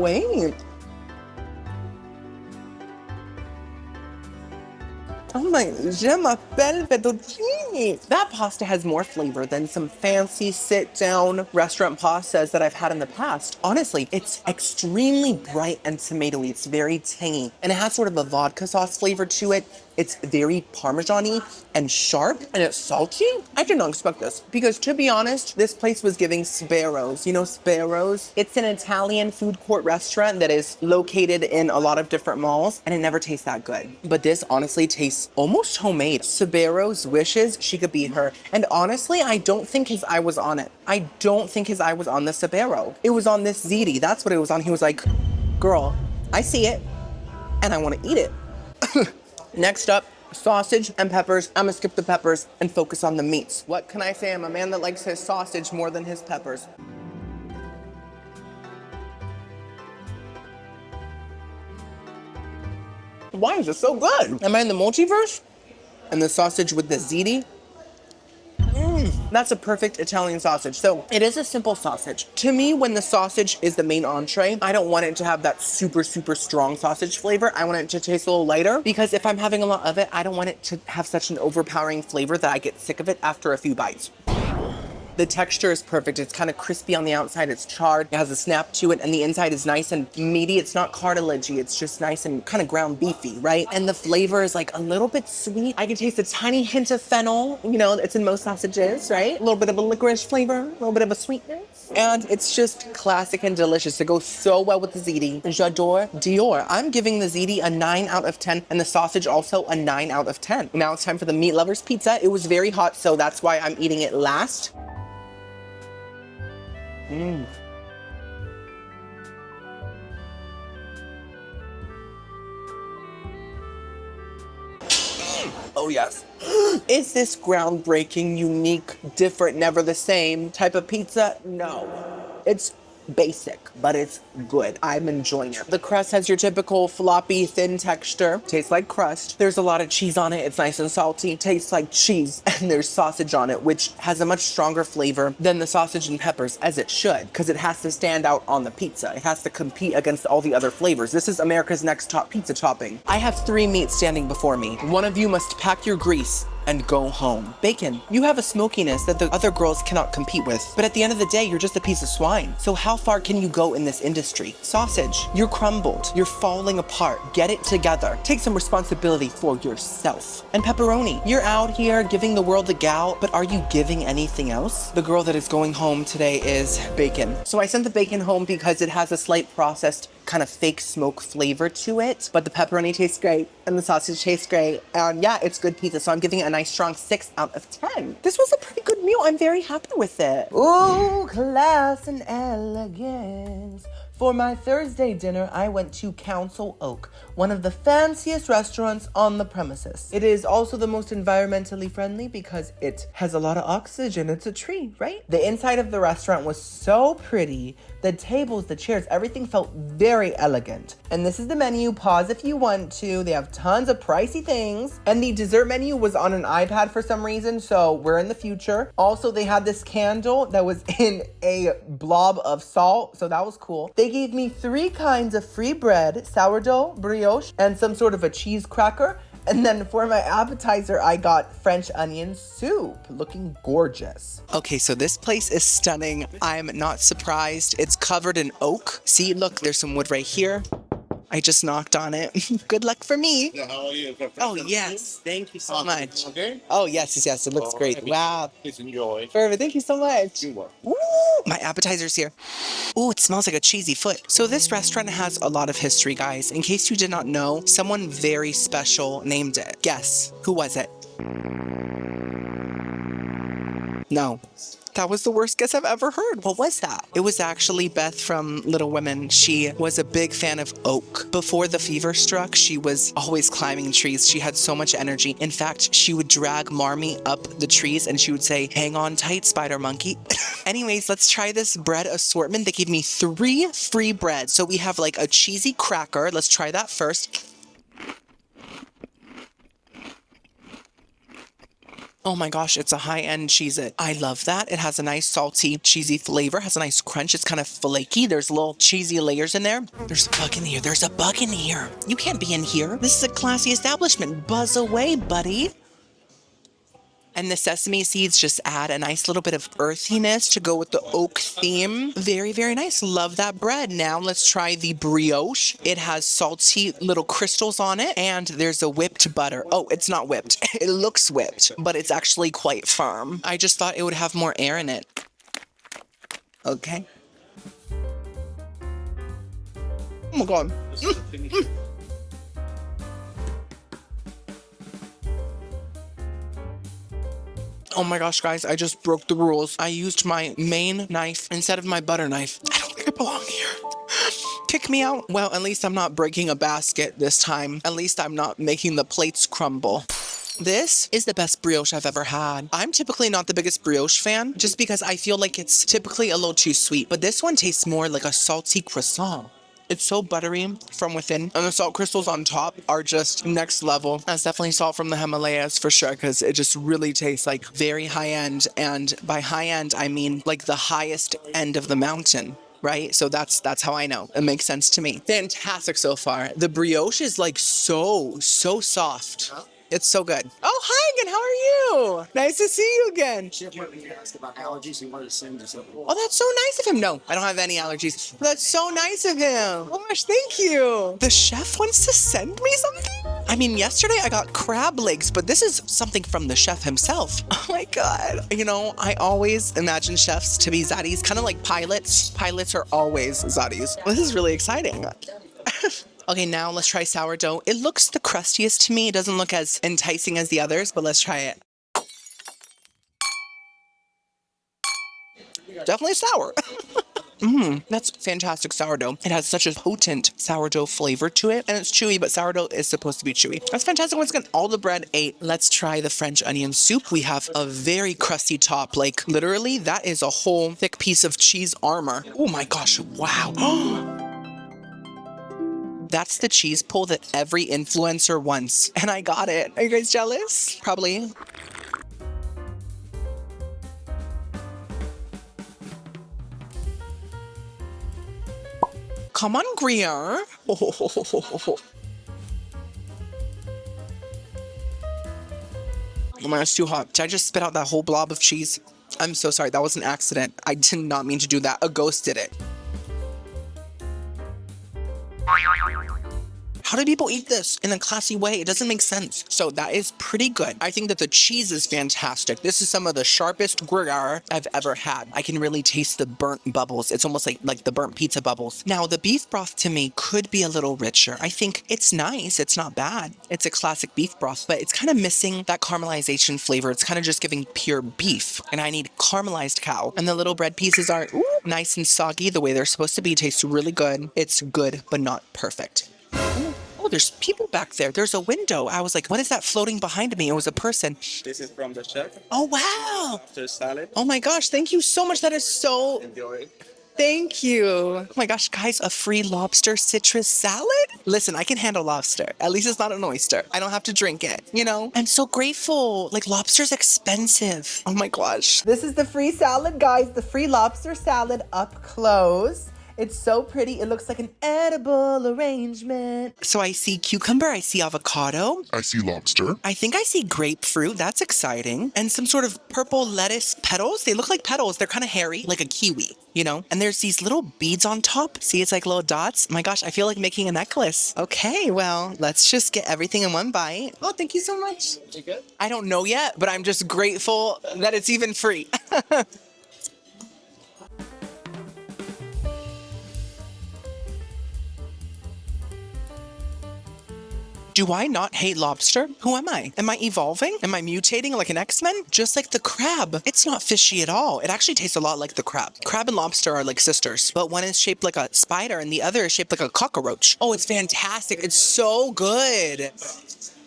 Wait. Oh my, je m'appelle fettuccine. That pasta has more flavor than some fancy sit-down restaurant pastas that I've had in the past. Honestly, it's extremely bright and tomatoey. It's very tangy. And it has sort of a vodka sauce flavor to it. It's very Parmesan-y and sharp, and it's salty. I did not expect this because, to be honest, this place was giving Sparrows. You know Sparrows? It's an Italian food court restaurant that is located in a lot of different malls, and it never tastes that good. But this honestly tastes almost homemade. Sparrows wishes she could be her. And honestly, I don't think his eye was on it. I don't think his eye was on the Sparrow. It was on this ziti. That's what it was on. He was like, girl, I see it, and I want to eat it. Next up, sausage and peppers. I'm gonna skip the peppers and focus on the meats. What can I say? I'm a man that likes his sausage more than his peppers. Why is it so good? Am I in the multiverse? And the sausage with the ziti? That's a perfect Italian sausage. So it is a simple sausage. To me, when the sausage is the main entree, I don't want it to have that super, super strong sausage flavor. I want it to taste a little lighter because if I'm having a lot of it, I don't want it to have such an overpowering flavor that I get sick of it after a few bites. The texture is perfect. It's kind of crispy on the outside. It's charred. It has a snap to it. And the inside is nice and meaty. It's not cartilagey. It's just nice and kind of ground beefy, right? And the flavor is like a little bit sweet. I can taste a tiny hint of fennel. You know, it's in most sausages, right? A little bit of a licorice flavor, a little bit of a sweetness. And it's just classic and delicious. It goes so well with the ziti. J'adore Dior. I'm giving the ziti a 9 out of 10 and the sausage also a 9 out of 10. Now it's time for the meat lovers pizza. It was very hot, so that's why I'm eating it last. Oh yes. Is this groundbreaking, unique, different, never the same type of pizza? No. It's basic, but it's good. I'm enjoying it. The crust has your typical floppy, thin texture. Tastes like crust. There's a lot of cheese on it. It's nice and salty. Tastes like cheese. And there's sausage on it, which has a much stronger flavor than the sausage and peppers, as it should, because it has to stand out on the pizza. It has to compete against all the other flavors. This is America's Next Top Pizza topping. I have 3 meats standing before me. One of you must pack your grease and go home. Bacon, you have a smokiness that the other girls cannot compete with. But at the end of the day, you're just a piece of swine. So how far can you go in this industry? Sausage, you're crumbled. You're falling apart. Get it together. Take some responsibility for yourself. And pepperoni, you're out here giving the world the gout, but are you giving anything else? The girl that is going home today is bacon. So I sent the bacon home because it has a slight processed kind of fake smoke flavor to it, but the pepperoni tastes great and the sausage tastes great, and yeah, it's good pizza, so I'm giving it a nice strong 6 out of 10. This was a pretty good meal. I'm very happy with it. Ooh, class and elegance. For my Thursday dinner, I went to Council Oak, one of the fanciest restaurants on the premises. It is also the most environmentally friendly because it has a lot of oxygen. It's a tree, right? The inside of the restaurant was so pretty. The tables, the chairs, everything felt very elegant. And this is the menu. Pause if you want to. They have tons of pricey things. And the dessert menu was on an iPad for some reason, so we're in the future. Also, they had this candle that was in a blob of salt, so that was cool. They gave me 3 kinds of free bread, sourdough, brioche, and some sort of a cheese cracker. And then for my appetizer, I got French onion soup, looking gorgeous. Okay, so this place is stunning. I'm not surprised. It's covered in oak. See, look, there's some wood right here. I just knocked on it. Good luck for me. How are you? Oh, yes. Thank you so much. Okay. Oh, yes. It looks great. Wow. Please enjoy. Perfect. Thank you so much. You are. Ooh, my appetizer's here. Ooh, it smells like a cheesy foot. So this restaurant has a lot of history, guys. In case you did not know, someone very special named it. Guess, who was it? No. That was the worst guess I've ever heard. What was that? It was actually Beth from Little Women. She was a big fan of oak. Before the fever struck, she was always climbing trees. She had so much energy. In fact, she would drag Marmee up the trees and she would say, "Hang on tight, spider monkey." Anyways, let's try this bread assortment. They gave me 3 free breads. So we have like a cheesy cracker. Let's try that first. Oh my gosh, it's a high-end Cheez-It. I love that. It has a nice salty, cheesy flavor, has a nice crunch. It's kind of flaky. There's little cheesy layers in there. There's a bug in here. There's a bug in here. You can't be in here. This is a classy establishment. Buzz away, buddy. And the sesame seeds just add a nice little bit of earthiness to go with the oak theme. Very, very nice. Love that bread. Now let's try the brioche. It has salty little crystals on it, and there's a whipped butter. Oh, it's not whipped. It looks whipped, but it's actually quite firm. I just thought it would have more air in it. Okay. Oh my God. Oh my gosh, guys, I just broke the rules. I used my main knife instead of my butter knife. I don't think I belong here. Kick me out. Well, at least I'm not breaking a basket this time. At least I'm not making the plates crumble. This is the best brioche I've ever had. I'm typically not the biggest brioche fan, just because I feel like it's typically a little too sweet, but this one tastes more like a salty croissant. It's so buttery from within, and the salt crystals on top are just next level. That's definitely salt from the Himalayas for sure, because it just really tastes like very high end. And by high end, I mean like the highest end of the mountain, right? So that's how I know. It makes sense to me. Fantastic so far. The brioche is like so soft. It's so good. Oh, hi again. How are you? Nice to see you again. Chef wanted me to ask about allergies. He wanted to send you something. Oh, that's so nice of him. No, I don't have any allergies. That's so nice of him. Oh my gosh, thank you. The chef wants to send me something? I mean, yesterday I got crab legs, but this is something from the chef himself. Oh my God. You know, I always imagine chefs to be zaddies, kind of like pilots. Pilots are always zaddies. This is really exciting. Okay, now let's try sourdough. It looks the crustiest to me. It doesn't look as enticing as the others, but let's try it. Definitely sour. That's fantastic sourdough. It has such a potent sourdough flavor to it, and it's chewy, but sourdough is supposed to be chewy. That's fantastic. Once again, all the bread ate. Let's try the French onion soup. We have a very crusty top. Like, literally, that is a whole thick piece of cheese armor. Oh my gosh, wow. That's the cheese pull that every influencer wants, and I got it. Are you guys jealous? Probably. Come on, Gruyere. Oh my gosh, it's too hot. Did I just spit out that whole blob of cheese? I'm so sorry. That was an accident. I did not mean to do that. A ghost did it. How do people eat this in a classy way? It doesn't make sense. So that is pretty good. I think that the cheese is fantastic. This is some of the sharpest Gruyere I've ever had. I can really taste the burnt bubbles. It's almost like the burnt pizza bubbles. Now, the beef broth to me could be a little richer. I think it's nice. It's not bad. It's a classic beef broth, but it's kind of missing that caramelization flavor. It's kind of just giving pure beef, and I need caramelized cow. And the little bread pieces are nice and soggy the way they're supposed to be. Tastes really good. It's good, but not perfect. Oh, there's people back there. There's a window. I was like, what is that floating behind me? It was a person. This is from the chef. Oh, wow. After salad. Oh my gosh, thank you so much. That is so... Enjoy. Thank you. Oh my gosh, guys, a free lobster citrus salad? Listen, I can handle lobster. At least it's not an oyster. I don't have to drink it, you know? I'm so grateful. Like, lobster's expensive. Oh my gosh. This is the free salad, guys. The free lobster salad up close. It's so pretty. It looks like an edible arrangement. So I see cucumber, I see avocado. I see lobster. I think I see grapefruit. That's exciting. And some sort of purple lettuce petals. They look like petals. They're kind of hairy, like a kiwi, you know? And there's these little beads on top. See, it's like little dots. My gosh, I feel like making a necklace. Okay, well, let's just get everything in one bite. Oh, thank you so much. You good? I don't know yet, but I'm just grateful that it's even free. Do I not hate lobster? Who am I? Am I evolving? Am I mutating like an X-Men? Just like the crab. It's not fishy at all. It actually tastes a lot like the crab. Crab and lobster are like sisters, but one is shaped like a spider and the other is shaped like a cockroach. Oh, it's fantastic. It's so good.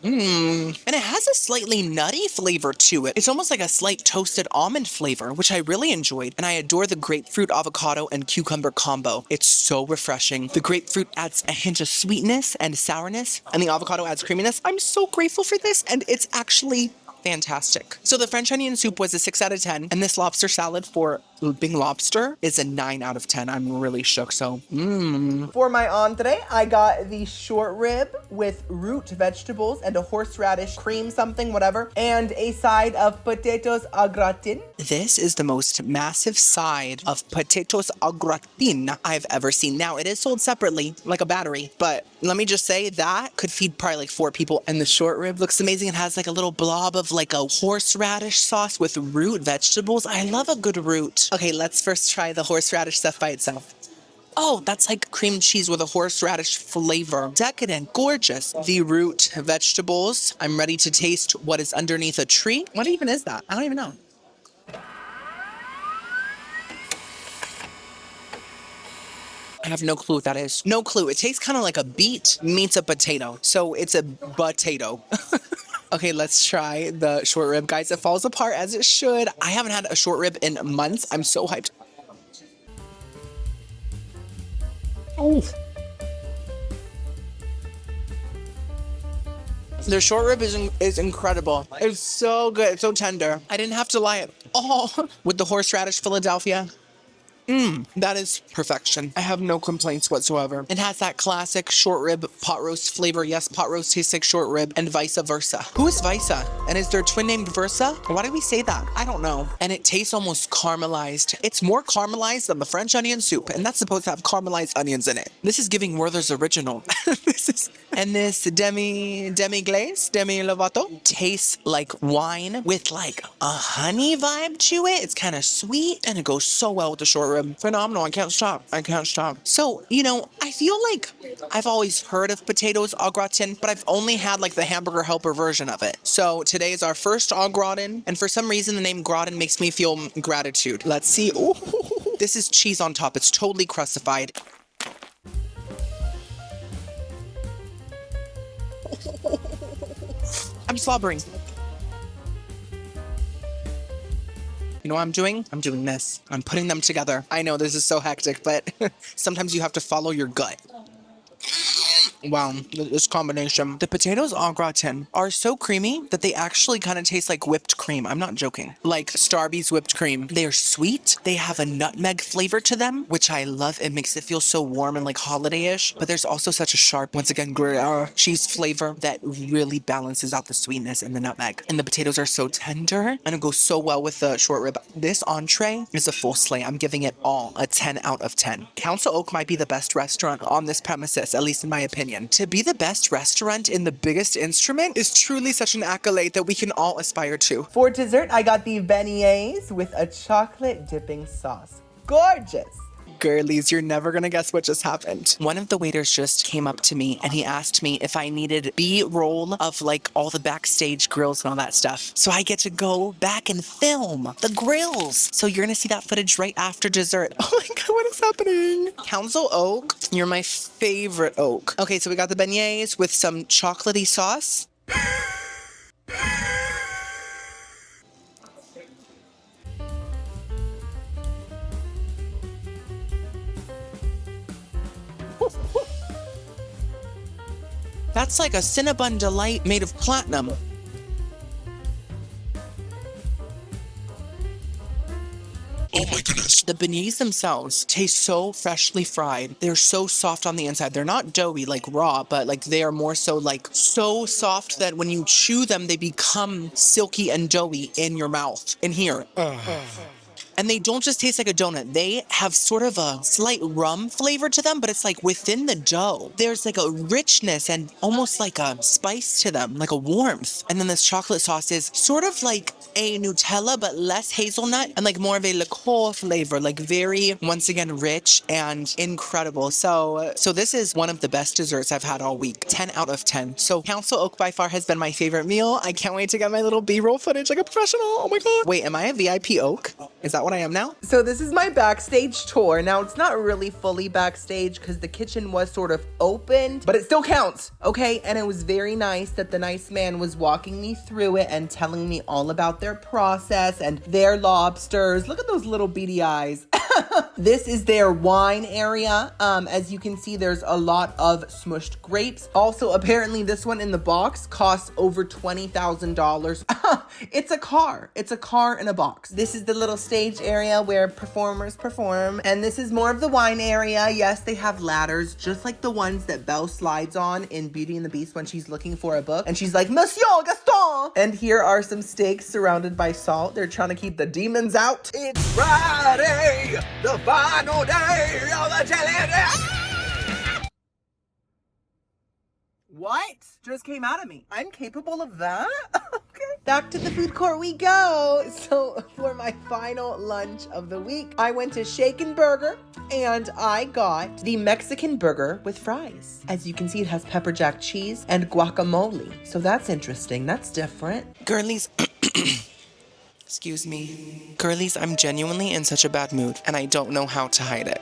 And it has a slightly nutty flavor to it. It's almost like a slight toasted almond flavor, which I really enjoyed. And I adore the grapefruit, avocado, and cucumber combo. It's so refreshing. The grapefruit adds a hint of sweetness and sourness, and the avocado adds creaminess. I'm so grateful for this, and it's actually fantastic. So the French onion soup was a 6 out of 10, and this lobster salad for Bing Lobster is a 9 out of 10. I'm really shook, so For my entree, I got the short rib with root vegetables and a horseradish cream something, whatever, and a side of potatoes au gratin. This is the most massive side of potatoes au gratin I've ever seen. Now, it is sold separately, like a battery, but let me just say that could feed probably like 4 people. And the short rib looks amazing. It has like a little blob of like a horseradish sauce with root vegetables. I love a good root. Okay, let's first try the horseradish stuff by itself. Oh, that's like cream cheese with a horseradish flavor. Decadent, gorgeous. The root vegetables. I'm ready to taste what is underneath a tree. What even is that? I don't even know. I have no clue what that is. No clue. It tastes kind of like a beet meets a potato. So it's a potato. Okay, let's try the short rib. Guys, it falls apart as it should. I haven't had a short rib in months. I'm so hyped. Oh. The short rib is incredible. It's so good. It's so tender. I didn't have to lie it. Oh, with the horseradish Philadelphia. That is perfection. I have no complaints whatsoever. It has that classic short rib pot roast flavor. Yes, pot roast tastes like short rib and vice versa. Who is Visa? And is there a twin named Versa? Why do we say that? I don't know. And it tastes almost caramelized. It's more caramelized than the French onion soup, and that's supposed to have caramelized onions in it. This is giving Werther's original. This demi glaze, demi lovato, tastes like wine with like a honey vibe to it. It's kind of sweet, and it goes so well with the short rib. Phenomenal. I can't stop. So, I feel like I've always heard of potatoes au gratin, but I've only had like the hamburger helper version of it. So today is our first au gratin, and for some reason the name gratin makes me feel gratitude. Let's see. Ooh, this is cheese on top. It's totally crustified. I'm slobbering. You know what I'm doing? I'm doing this. I'm putting them together. I know this is so hectic, but sometimes you have to follow your gut. Wow, this combination. The potatoes au gratin are so creamy that they actually kind of taste like whipped cream. I'm not joking. Like Starbucks whipped cream. They are sweet. They have a nutmeg flavor to them, which I love. It makes it feel so warm and like holiday-ish. But there's also such a sharp, once again, Gruyere cheese flavor that really balances out the sweetness and the nutmeg. And the potatoes are so tender, and it goes so well with the short rib. This entree is a full slay. I'm giving it all a 10 out of 10. Council Oak might be the best restaurant on this premises, at least in my opinion. To be the best restaurant in the biggest instrument is truly such an accolade that we can all aspire to. For dessert, I got the beignets with a chocolate dipping sauce. Gorgeous. Girlies, you're never gonna guess what just happened. One of the waiters just came up to me and he asked me if I needed B-roll of like all the backstage grills and all that stuff. So I get to go back and film the grills. So you're gonna see that footage right after dessert. Oh my God, what is happening? Council Oak, you're my favorite oak. Okay, so we got the beignets with some chocolatey sauce. That's like a Cinnabon Delight made of platinum. Oh my goodness. The beignets themselves taste so freshly fried. They're so soft on the inside. They're not doughy like raw, but like they are more so like so soft that when you chew them, they become silky and doughy in your mouth. In here. And they don't just taste like a donut. They have sort of a slight rum flavor to them, but it's like within the dough. There's like a richness and almost like a spice to them, like a warmth. And then this chocolate sauce is sort of like a Nutella, but less hazelnut and like more of a liqueur flavor, like very, once again, rich and incredible. So this is one of the best desserts I've had all week. 10 out of 10. So Council Oak by far has been my favorite meal. I can't wait to get my little B-roll footage like a professional. Oh my God. Wait, am I a VIP Oak? Is that what I am now? So this is my backstage tour. Now, it's not really fully backstage because the kitchen was sort of opened, but it still counts, okay? And it was very nice that the nice man was walking me through it and telling me all about their process and their lobsters. Look at those little beady eyes. This is their wine area. As you can see, there's a lot of smushed grapes. Also, apparently this one in the box costs over $20,000. It's a car. It's a car in a box. This is the little stage area where performers perform. And this is more of the wine area. Yes, they have ladders, just like the ones that Belle slides on in Beauty and the Beast when she's looking for a book. And she's like, Monsieur Gaston! And here are some steaks surrounded by salt. They're trying to keep the demons out. It's Friday, the final day of the challenge. What just came out of me? I'm capable of that? Okay. Back to the food court we go. So for my final lunch of the week, I went to Shake and Burger and I got the Mexican burger with fries. As you can see, it has pepper jack cheese and guacamole. So that's interesting. That's different. Girlies, excuse me. Girlies, I'm genuinely in such a bad mood and I don't know how to hide it.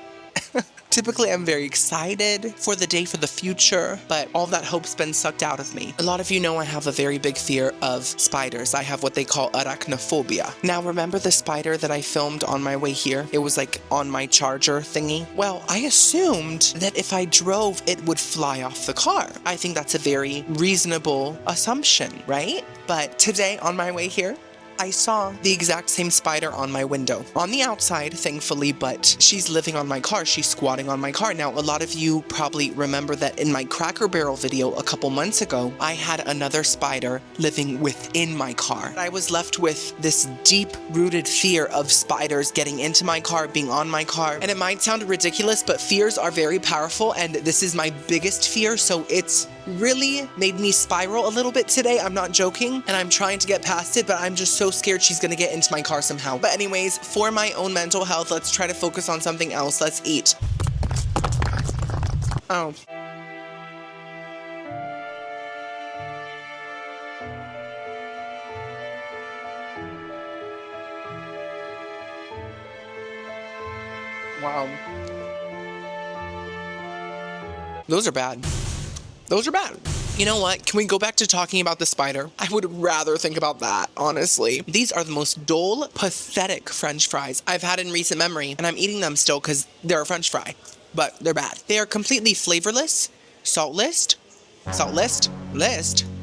Typically, I'm very excited for the day, for the future, but all that hope's been sucked out of me. A lot of you know I have a very big fear of spiders. I have what they call arachnophobia. Now, remember the spider that I filmed on my way here? It was like on my charger thingy. Well, I assumed that if I drove, it would fly off the car. I think that's a very reasonable assumption, right? But today on my way here, I saw the exact same spider on my window. On the outside, thankfully, but she's living on my car. She's squatting on my car. Now, a lot of you probably remember that in my Cracker Barrel video a couple months ago, I had another spider living within my car. I was left with this deep-rooted fear of spiders getting into my car, being on my car. And it might sound ridiculous, but fears are very powerful, and this is my biggest fear, so it's really made me spiral a little bit today. I'm not joking, and I'm trying to get past it, but I'm just so scared she's gonna get into my car somehow. But anyways, for my own mental health, let's try to focus on something else. Let's eat. Oh. Wow. Those are bad. Those are bad. You know what? Can we go back to talking about the spider? I would rather think about that, honestly. These are the most dull, pathetic French fries I've had in recent memory, and I'm eating them still because they're a French fry, but they're bad. They are completely flavorless, saltless,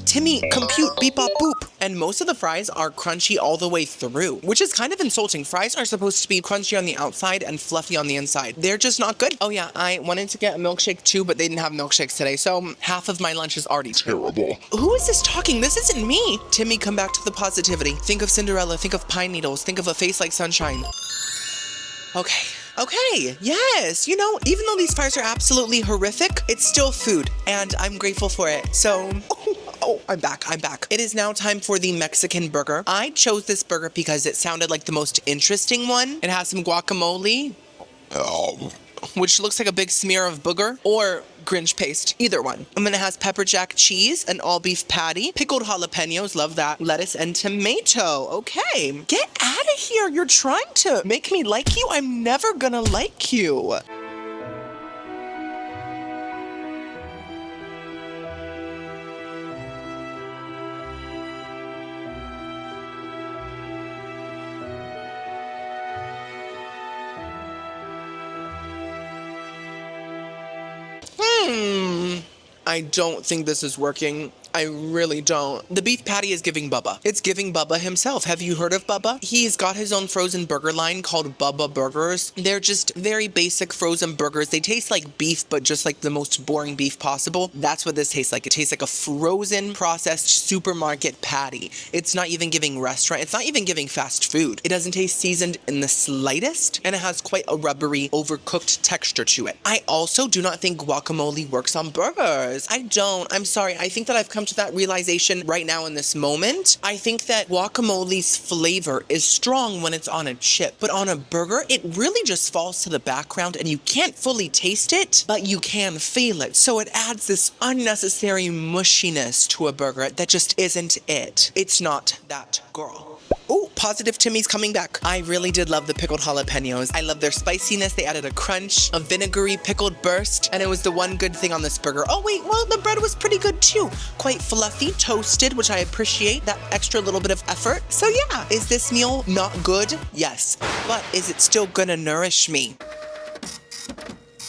Timmy, compute, beep, bop, boop. And most of the fries are crunchy all the way through, which is kind of insulting. Fries are supposed to be crunchy on the outside and fluffy on the inside. They're just not good. Oh yeah, I wanted to get a milkshake too, but they didn't have milkshakes today, so half of my lunch is already terrible. Who is this talking? This isn't me. Timmy, come back to the positivity. Think of Cinderella, think of pine needles, think of a face like sunshine. Okay, yes, you know, even though these fries are absolutely horrific, it's still food, and I'm grateful for it, so... Oh, I'm back. It is now time for the Mexican burger. I chose this burger because it sounded like the most interesting one. It has some guacamole, which looks like a big smear of booger, or Grinch paste, either one. And then it has pepper jack cheese, an all beef patty, pickled jalapenos, love that, lettuce and tomato. Okay, get out of here. You're trying to make me like you. I'm never gonna like you. I don't think this is working. I really don't. The beef patty is giving Bubba. It's giving Bubba himself. Have you heard of Bubba? He's got his own frozen burger line called Bubba Burgers. They're just very basic frozen burgers. They taste like beef, but just like the most boring beef possible. That's what this tastes like. It tastes like a frozen, processed supermarket patty. It's not even giving restaurant. It's not even giving fast food. It doesn't taste seasoned in the slightest, and it has quite a rubbery, overcooked texture to it. I also do not think guacamole works on burgers. I don't. I'm sorry. I think that I've come to that realization right now in this moment. I think that guacamole's flavor is strong when it's on a chip, but on a burger, it really just falls to the background and you can't fully taste it, but you can feel it. So it adds this unnecessary mushiness to a burger that just isn't it. It's not that girl. Oh, Positive Timmy's coming back. I really did love the pickled jalapenos. I love their spiciness. They added a crunch, a vinegary pickled burst, and it was the one good thing on this burger. Oh wait, well, the bread was pretty good too. Quite fluffy, toasted, which I appreciate, that extra little bit of effort. So yeah, is this meal not good? Yes. But is it still gonna nourish me?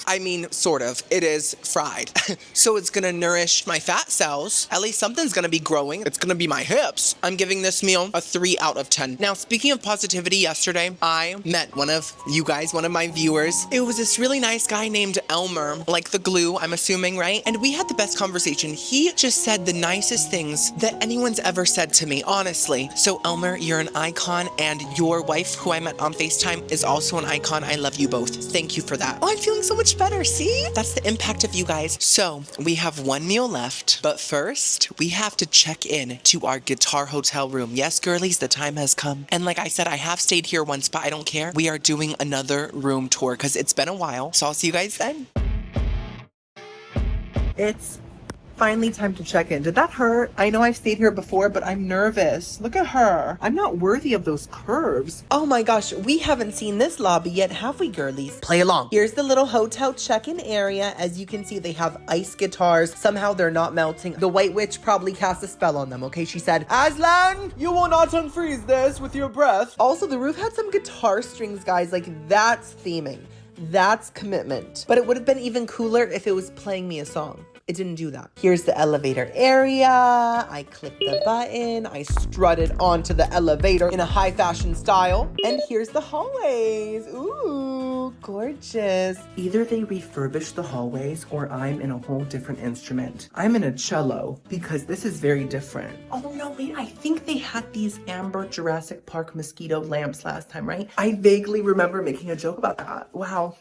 I mean, sort of. It is fried. So it's gonna nourish my fat cells. At least something's gonna be growing. It's gonna be my hips. I'm giving this meal a 3 out of 10. Now, speaking of positivity, yesterday, I met one of you guys, one of my viewers. It was this really nice guy named Elmer, like the glue, I'm assuming, right? And we had the best conversation. He just said the nicest things that anyone's ever said to me, honestly. So Elmer, you're an icon, and your wife, who I met on FaceTime, is also an icon. I love you both. Thank you for that. Oh, I'm feeling so much better, see? That's the impact of you guys. So we have one meal left, but first we have to check in to our guitar hotel room. Yes, girlies, the time has come. And like I said, I have stayed here once, but I don't care. We are doing another room tour because it's been a while. So I'll see you guys then. It's finally time to check in. Did that hurt? I know I've stayed here before, but I'm nervous. Look at her. I'm not worthy of those curves. Oh my gosh, we haven't seen this lobby yet, have we, girlies? Play along. Here's the little hotel check-in area. As you can see, they have ice guitars. Somehow they're not melting. The White Witch probably cast a spell on them, okay? She said, Aslan, you will not unfreeze this with your breath. Also, the roof had some guitar strings, guys. Like, that's theming. That's commitment. But it would have been even cooler if it was playing me a song. It didn't do that. Here's the elevator area. I clicked the button. I strutted onto the elevator in a high fashion style. And here's the hallways. Ooh, gorgeous. Either they refurbished the hallways or I'm in a whole different instrument. I'm in a cello because this is very different. Oh no, wait, I think they had these amber Jurassic Park mosquito lamps last time, right? I vaguely remember making a joke about that. Wow.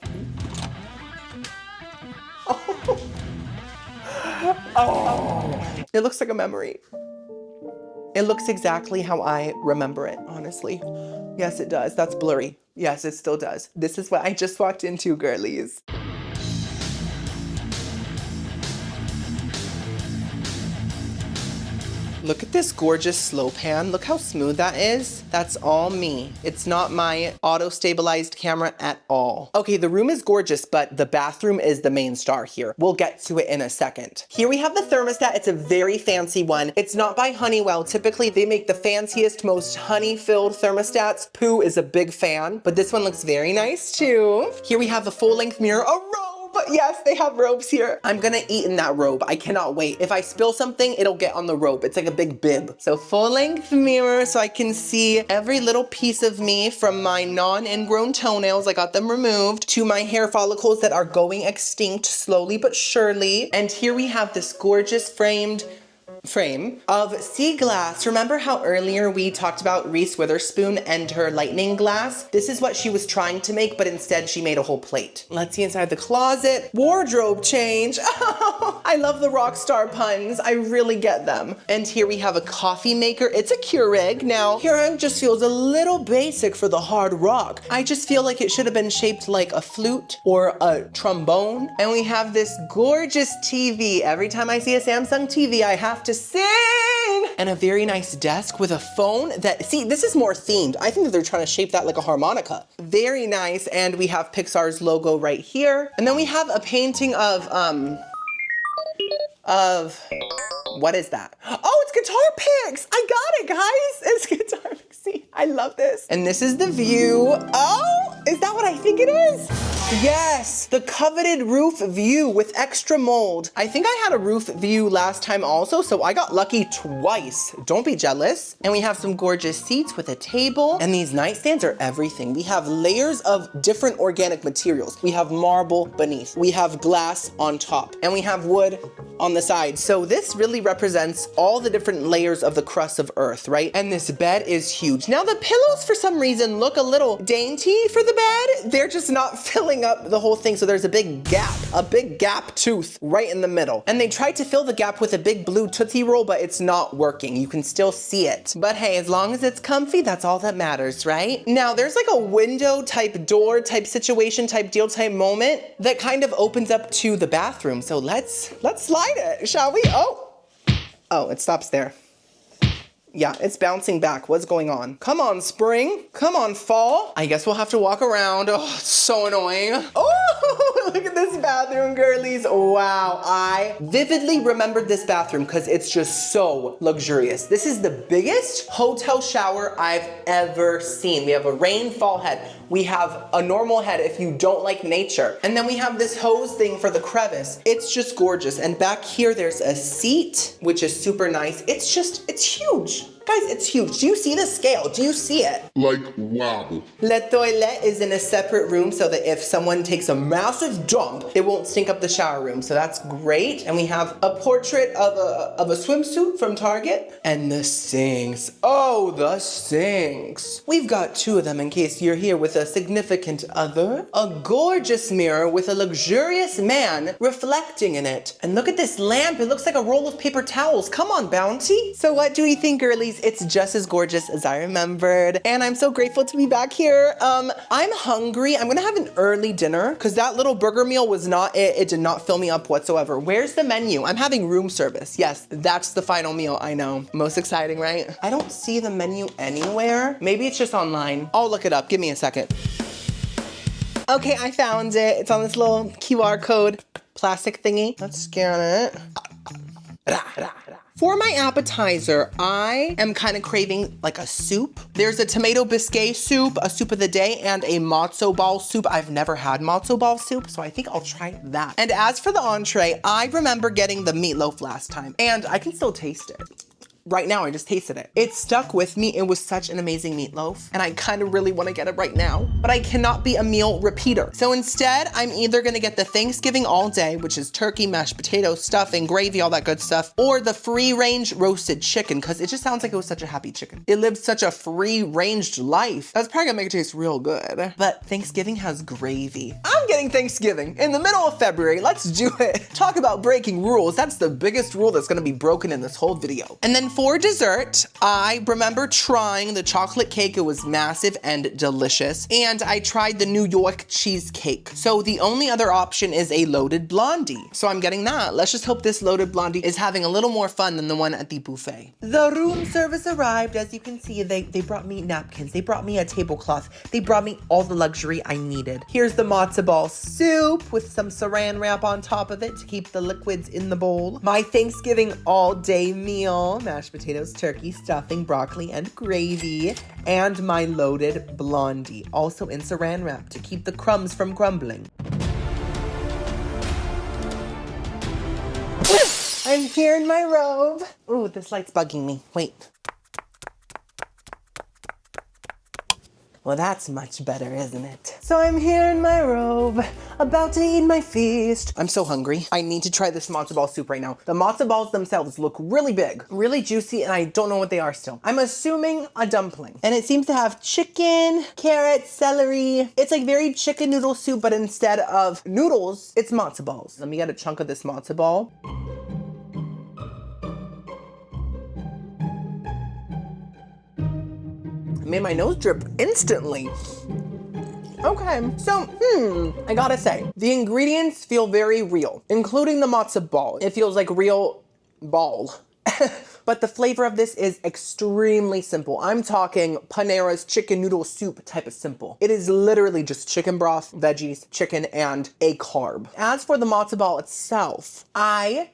Oh. Oh, it looks like a memory. It looks exactly how I remember it, honestly. Yes, it does. That's blurry. Yes, it still does. This is what I just walked into, girlies. Look at this gorgeous slow pan. Look how smooth that is. That's all me. It's not my auto-stabilized camera at all. Okay, the room is gorgeous, but the bathroom is the main star here. We'll get to it in a second. Here we have the thermostat. It's a very fancy one. It's not by Honeywell. Typically, they make the fanciest, most honey-filled thermostats. Pooh is a big fan, but this one looks very nice too. Here we have a full-length mirror, a robe. Yes, they have robes here. I'm gonna eat in that robe. I cannot wait. If I spill something, it'll get on the robe. It's like a big bib. So full-length mirror so I can see every little piece of me, from my non-ingrown toenails, I got them removed, to my hair follicles that are going extinct slowly but surely. And here we have this gorgeous frame of sea glass. Remember how earlier we talked about Reese Witherspoon and her lightning glass? This is what she was trying to make, but instead she made a whole plate. Let's see inside the closet. Wardrobe change. Oh, I love the rock star puns. I really get them. And here we have a coffee maker. It's a Keurig. Now, Keurig just feels a little basic for the hard rock. I just feel like it should have been shaped like a flute or a trombone. And we have this gorgeous TV. Every time I see a Samsung TV, I have to sing. And a very nice desk with a phone that, see, this is more themed. I think that they're trying to shape that like a harmonica. Very nice. And we have Pixar's logo right here. And then we have a painting of what is that? Oh, it's guitar picks. I got it, guys. It's guitar picks. See, I love this. And this is the view. Oh, is that what I think it is? Yes, the coveted roof view with extra mold. I think I had a roof view last time also, so I got lucky twice. Don't be jealous. And we have some gorgeous seats with a table, and these nightstands are everything. We have layers of different organic materials. We have marble beneath, we have glass on top, and we have wood on the side. So this really represents all the different layers of the crust of Earth, right? And this bed is huge. Now the pillows, for some reason, look a little dainty for the bed. They're just not filling up the whole thing, so there's a big gap tooth right in the middle. And they tried to fill the gap with a big blue Tootsie Roll, but it's not working. You can still see it. But hey, as long as it's comfy, that's all that matters, right? Now there's like a window type door type situation type deal type moment that kind of opens up to the bathroom. So let's slide it, shall we? Oh, it stops there. Yeah, it's bouncing back. What's going on? Come on, spring. Come on, fall. I guess we'll have to walk around. Oh, it's so annoying. Oh, look at this bathroom, girlies. Wow, I vividly remembered this bathroom because it's just so luxurious. This is the biggest hotel shower I've ever seen. We have a rainfall head. We have a normal head if you don't like nature. And then we have this hose thing for the crevice. It's just gorgeous. And back here, there's a seat, which is super nice. It's huge. Guys, it's huge. Do you see the scale? Do you see it? Like, wow. Le toilette is in a separate room so that if someone takes a massive dump, it won't stink up the shower room. So that's great. And we have a portrait of a swimsuit from Target. And the sinks. Oh, the sinks. We've got two of them in case you're here with a significant other. A gorgeous mirror with a luxurious man reflecting in it. And look at this lamp. It looks like a roll of paper towels. Come on, Bounty. So what do we think, girlies? It's just as gorgeous as I remembered. And I'm so grateful to be back here. I'm hungry. I'm gonna have an early dinner because that little burger meal was not it. It did not fill me up whatsoever. Where's the menu? I'm having room service. Yes, that's the final meal, I know. Most exciting, right? I don't see the menu anywhere. Maybe it's just online. I'll look it up. Give me a second. Okay, I found it. It's on this little QR code plastic thingy. Let's scan it. For my appetizer, I am kind of craving like a soup. There's a tomato biscuit soup, a soup of the day, and a matzo ball soup. I've never had matzo ball soup, so I think I'll try that. And as for the entree, I remember getting the meatloaf last time, and I can still taste it. Right now, I just tasted it. It stuck with me. It was such an amazing meatloaf, and I kind of really want to get it right now, but I cannot be a meal repeater. So instead, I'm either gonna get the Thanksgiving all day, which is turkey, mashed potatoes, stuffing, gravy, all that good stuff, or the free-range roasted chicken, because it just sounds like it was such a happy chicken. It lived such a free-ranged life. That's probably gonna make it taste real good. But Thanksgiving has gravy. I'm getting Thanksgiving in the middle of February. Let's do it. Talk about breaking rules. That's the biggest rule that's gonna be broken in this whole video. And then for dessert, I remember trying the chocolate cake. It was massive and delicious. And I tried the New York cheesecake. So the only other option is a loaded blondie. So I'm getting that. Let's just hope this loaded blondie is having a little more fun than the one at the buffet. The room service arrived. As you can see, they brought me napkins. They brought me a tablecloth. They brought me all the luxury I needed. Here's the matzo ball soup with some saran wrap on top of it to keep the liquids in the bowl. My Thanksgiving all-day meal, mashed potatoes, turkey, stuffing, broccoli, and gravy, and my loaded blondie, also in saran wrap to keep the crumbs from crumbling. I'm here in my robe. Ooh, this light's bugging me. Wait. Well, that's much better, isn't it? So I'm here in my robe, about to eat my feast. I'm so hungry. I need to try this matzo ball soup right now. The matzo balls themselves look really big, really juicy, and I don't know what they are still. I'm assuming a dumpling. And it seems to have chicken, carrots, celery. It's like very chicken noodle soup, but instead of noodles, it's matzo balls. Let me get a chunk of this matzo ball. Made my nose drip instantly. Okay, so, I gotta say, the ingredients feel very real, including the matzo ball. It feels like real ball. But the flavor of this is extremely simple. I'm talking Panera's chicken noodle soup type of simple. It is literally just chicken broth, veggies, chicken, and a carb. As for the matzo ball itself, I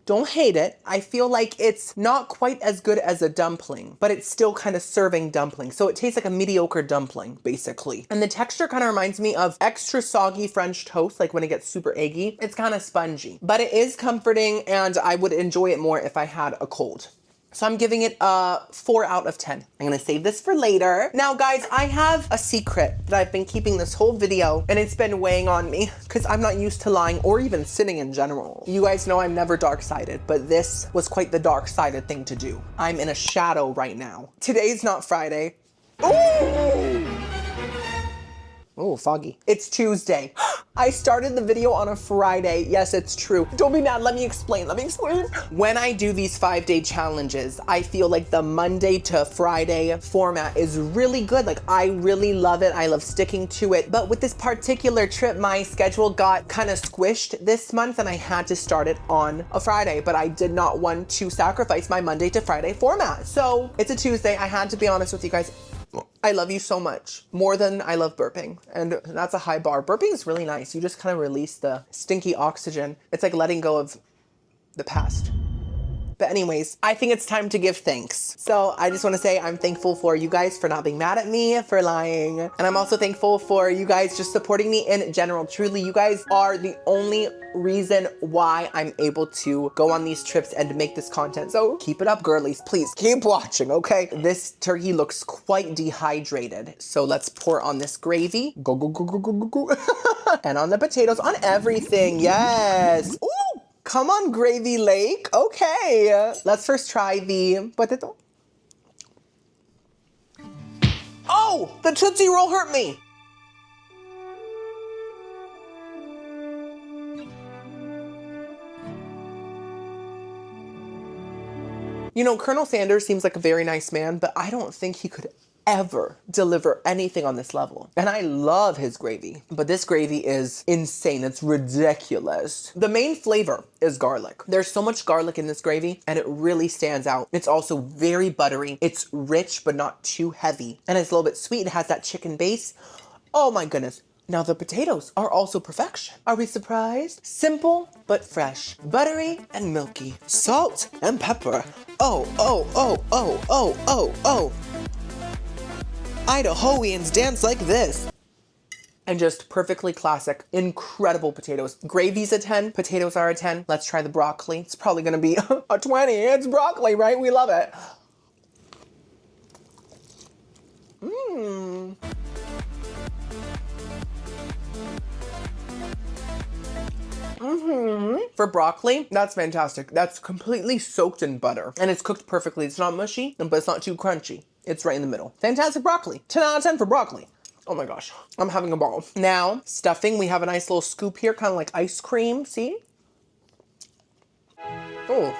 don't hate it. I feel like it's not quite as good as a dumpling, but it's still kind of serving dumpling. So it tastes like a mediocre dumpling, basically. And the texture kind of reminds me of extra soggy French toast, like when it gets super eggy. It's kind of spongy, but it is comforting and I would enjoy it more if I had a cold. So I'm giving it a 4 out of 10. I'm gonna save this for later. Now guys, I have a secret that I've been keeping this whole video and it's been weighing on me because I'm not used to lying or even sitting in general. You guys know I'm never dark-sided, but this was quite the dark-sided thing to do. I'm in a shadow right now. Today's not Friday. Ooh! Oh, foggy. It's Tuesday. I started the video on a Friday. Yes, it's true. Don't be mad. Let me explain. When I do these 5-day challenges, I feel like the Monday to Friday format is really good. Like, I really love it. I love sticking to it. But with this particular trip, my schedule got kind of squished this month and I had to start it on a Friday, but I did not want to sacrifice my Monday to Friday format. So it's a Tuesday. I had to be honest with you guys. I love you so much, more than I love burping. And that's a high bar. Burping is really nice. You just kind of release the stinky oxygen. It's like letting go of the past. But anyways, I think it's time to give thanks. So I just want to say I'm thankful for you guys for not being mad at me for lying. And I'm also thankful for you guys just supporting me in general. Truly, you guys are the only reason why I'm able to go on these trips and make this content. So keep it up, girlies. Please keep watching, okay? This turkey looks quite dehydrated. So let's pour on this gravy. Go, go, go, go, go, go, go. And on the potatoes, on everything. Yes. Ooh. Come on, Gravy Lake. Okay. Let's first try the potato. Oh, the Tootsie Roll hurt me. You know, Colonel Sanders seems like a very nice man, but I don't think he could ever deliver anything on this level. And I love his gravy, but this gravy is insane. It's ridiculous. The main flavor is garlic. There's so much garlic in this gravy and it really stands out. It's also very buttery. It's rich, but not too heavy. And it's a little bit sweet. It has that chicken base. Oh my goodness. Now the potatoes are also perfection. Are we surprised? Simple, but fresh. Buttery and milky. Salt and pepper. Oh, oh, oh, oh, oh, oh, oh. Idahoans dance like this. And just perfectly classic, incredible potatoes. Gravy's a 10, potatoes are a 10. Let's try the broccoli. It's probably gonna be a 20. It's broccoli, right? We love it. Mmm. For broccoli, that's fantastic. That's completely soaked in butter and it's cooked perfectly. It's not mushy, but it's not too crunchy. It's right in the middle. Fantastic broccoli. 10 out of 10 for broccoli. Oh my gosh, I'm having a ball. Now, stuffing, we have a nice little scoop here, kind of like ice cream, see? Oh.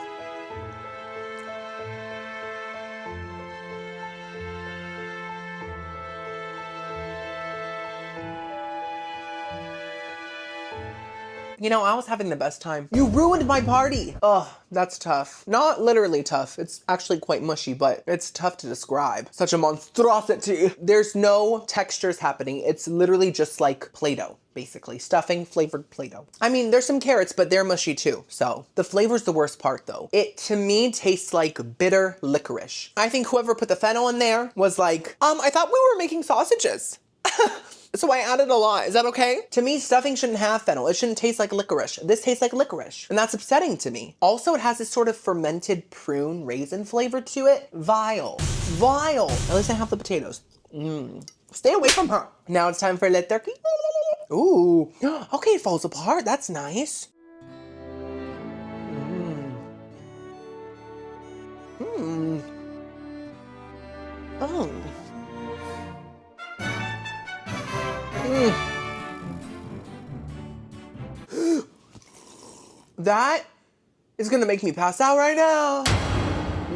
You know, I was having the best time. You ruined my party. Oh, that's tough. Not literally tough. It's actually quite mushy, but it's tough to describe. Such a monstrosity. There's no textures happening. It's literally just like Play-Doh, basically. Stuffing, flavored Play-Doh. I mean, there's some carrots, but they're mushy too. So the flavor's the worst part though. It, to me, tastes like bitter licorice. I think whoever put the fennel in there was like, I thought we were making sausages. So I added a lot. Is that okay? To me, stuffing shouldn't have fennel. It shouldn't taste like licorice. This tastes like licorice, and that's upsetting to me. Also, it has this sort of fermented prune raisin flavor to it. Vile. Vile. At least I have the potatoes. Stay away from her. Now it's time for le turkey. Ooh. Okay, it falls apart. That's nice. Oh. That is gonna make me pass out right now.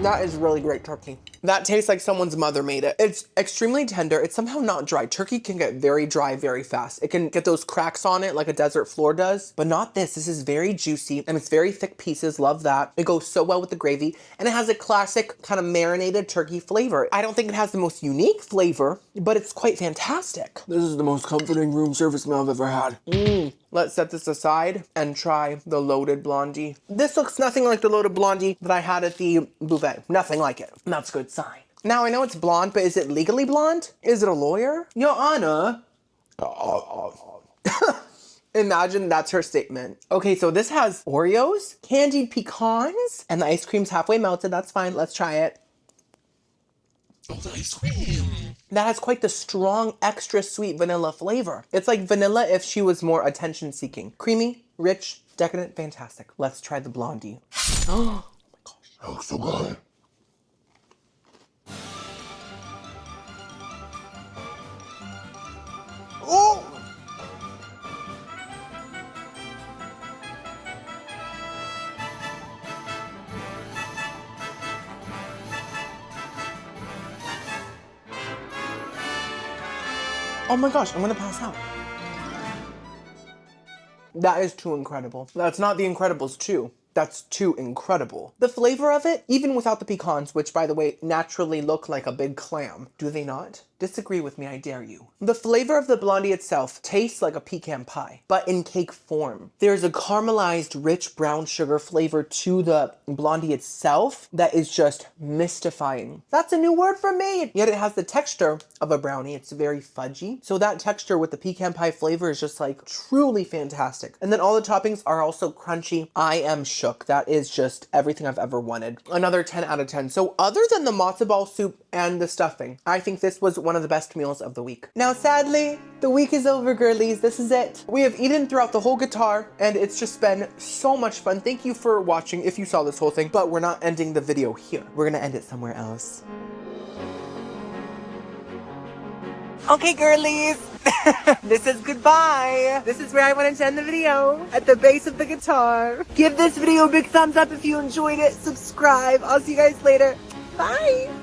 That is really great turkey. That tastes like someone's mother made it. It's extremely tender. It's somehow not dry. Turkey can get very dry very fast. It can get those cracks on it like a desert floor does, but not this. This is very juicy and it's very thick pieces. Love that. It goes so well with the gravy and it has a classic kind of marinated turkey flavor. I don't think it has the most unique flavor, but it's quite fantastic. This is the most comforting room service meal I've ever had. Let's set this aside and try the loaded blondie. This looks nothing like the loaded blondie that I had at the buffet. Nothing like it. And that's a good sign. Now I know it's blonde, but is it legally blonde? Is it a lawyer? Your Honor. Imagine that's her statement. Okay, so this has Oreos, candied pecans, and the ice cream's halfway melted. That's fine. Let's try it. Oh, the ice cream. That has quite the strong, extra sweet vanilla flavor. It's like vanilla if she was more attention-seeking. Creamy, rich, decadent, fantastic. Let's try the blondie. Oh my gosh. That looks so good. Oh! Oh my gosh, I'm gonna pass out. That is too incredible. That's not the Incredibles 2. That's too incredible. The flavor of it, even without the pecans, which by the way, naturally look like a big clam, do they not? Disagree with me, I dare you. The flavor of the blondie itself tastes like a pecan pie, but in cake form. There's a caramelized, rich brown sugar flavor to the blondie itself that is just mystifying. That's a new word for me. Yet it has the texture of a brownie. It's very fudgy. So that texture with the pecan pie flavor is just like truly fantastic. And then all the toppings are also crunchy. I am shook. That is just everything I've ever wanted. Another 10 out of 10. So other than the matzo ball soup and the stuffing, I think this was one of the best meals of the week. Now, sadly, the week is over, girlies. This is it. We have eaten throughout the whole guitar, and it's just been so much fun. Thank you for watching if you saw this whole thing, but we're not ending the video here. We're gonna end it somewhere else. Okay, girlies. This is goodbye. This is where I wanted to end the video, at the base of the guitar. Give this video a big thumbs up if you enjoyed it. Subscribe. I'll see you guys later. Bye.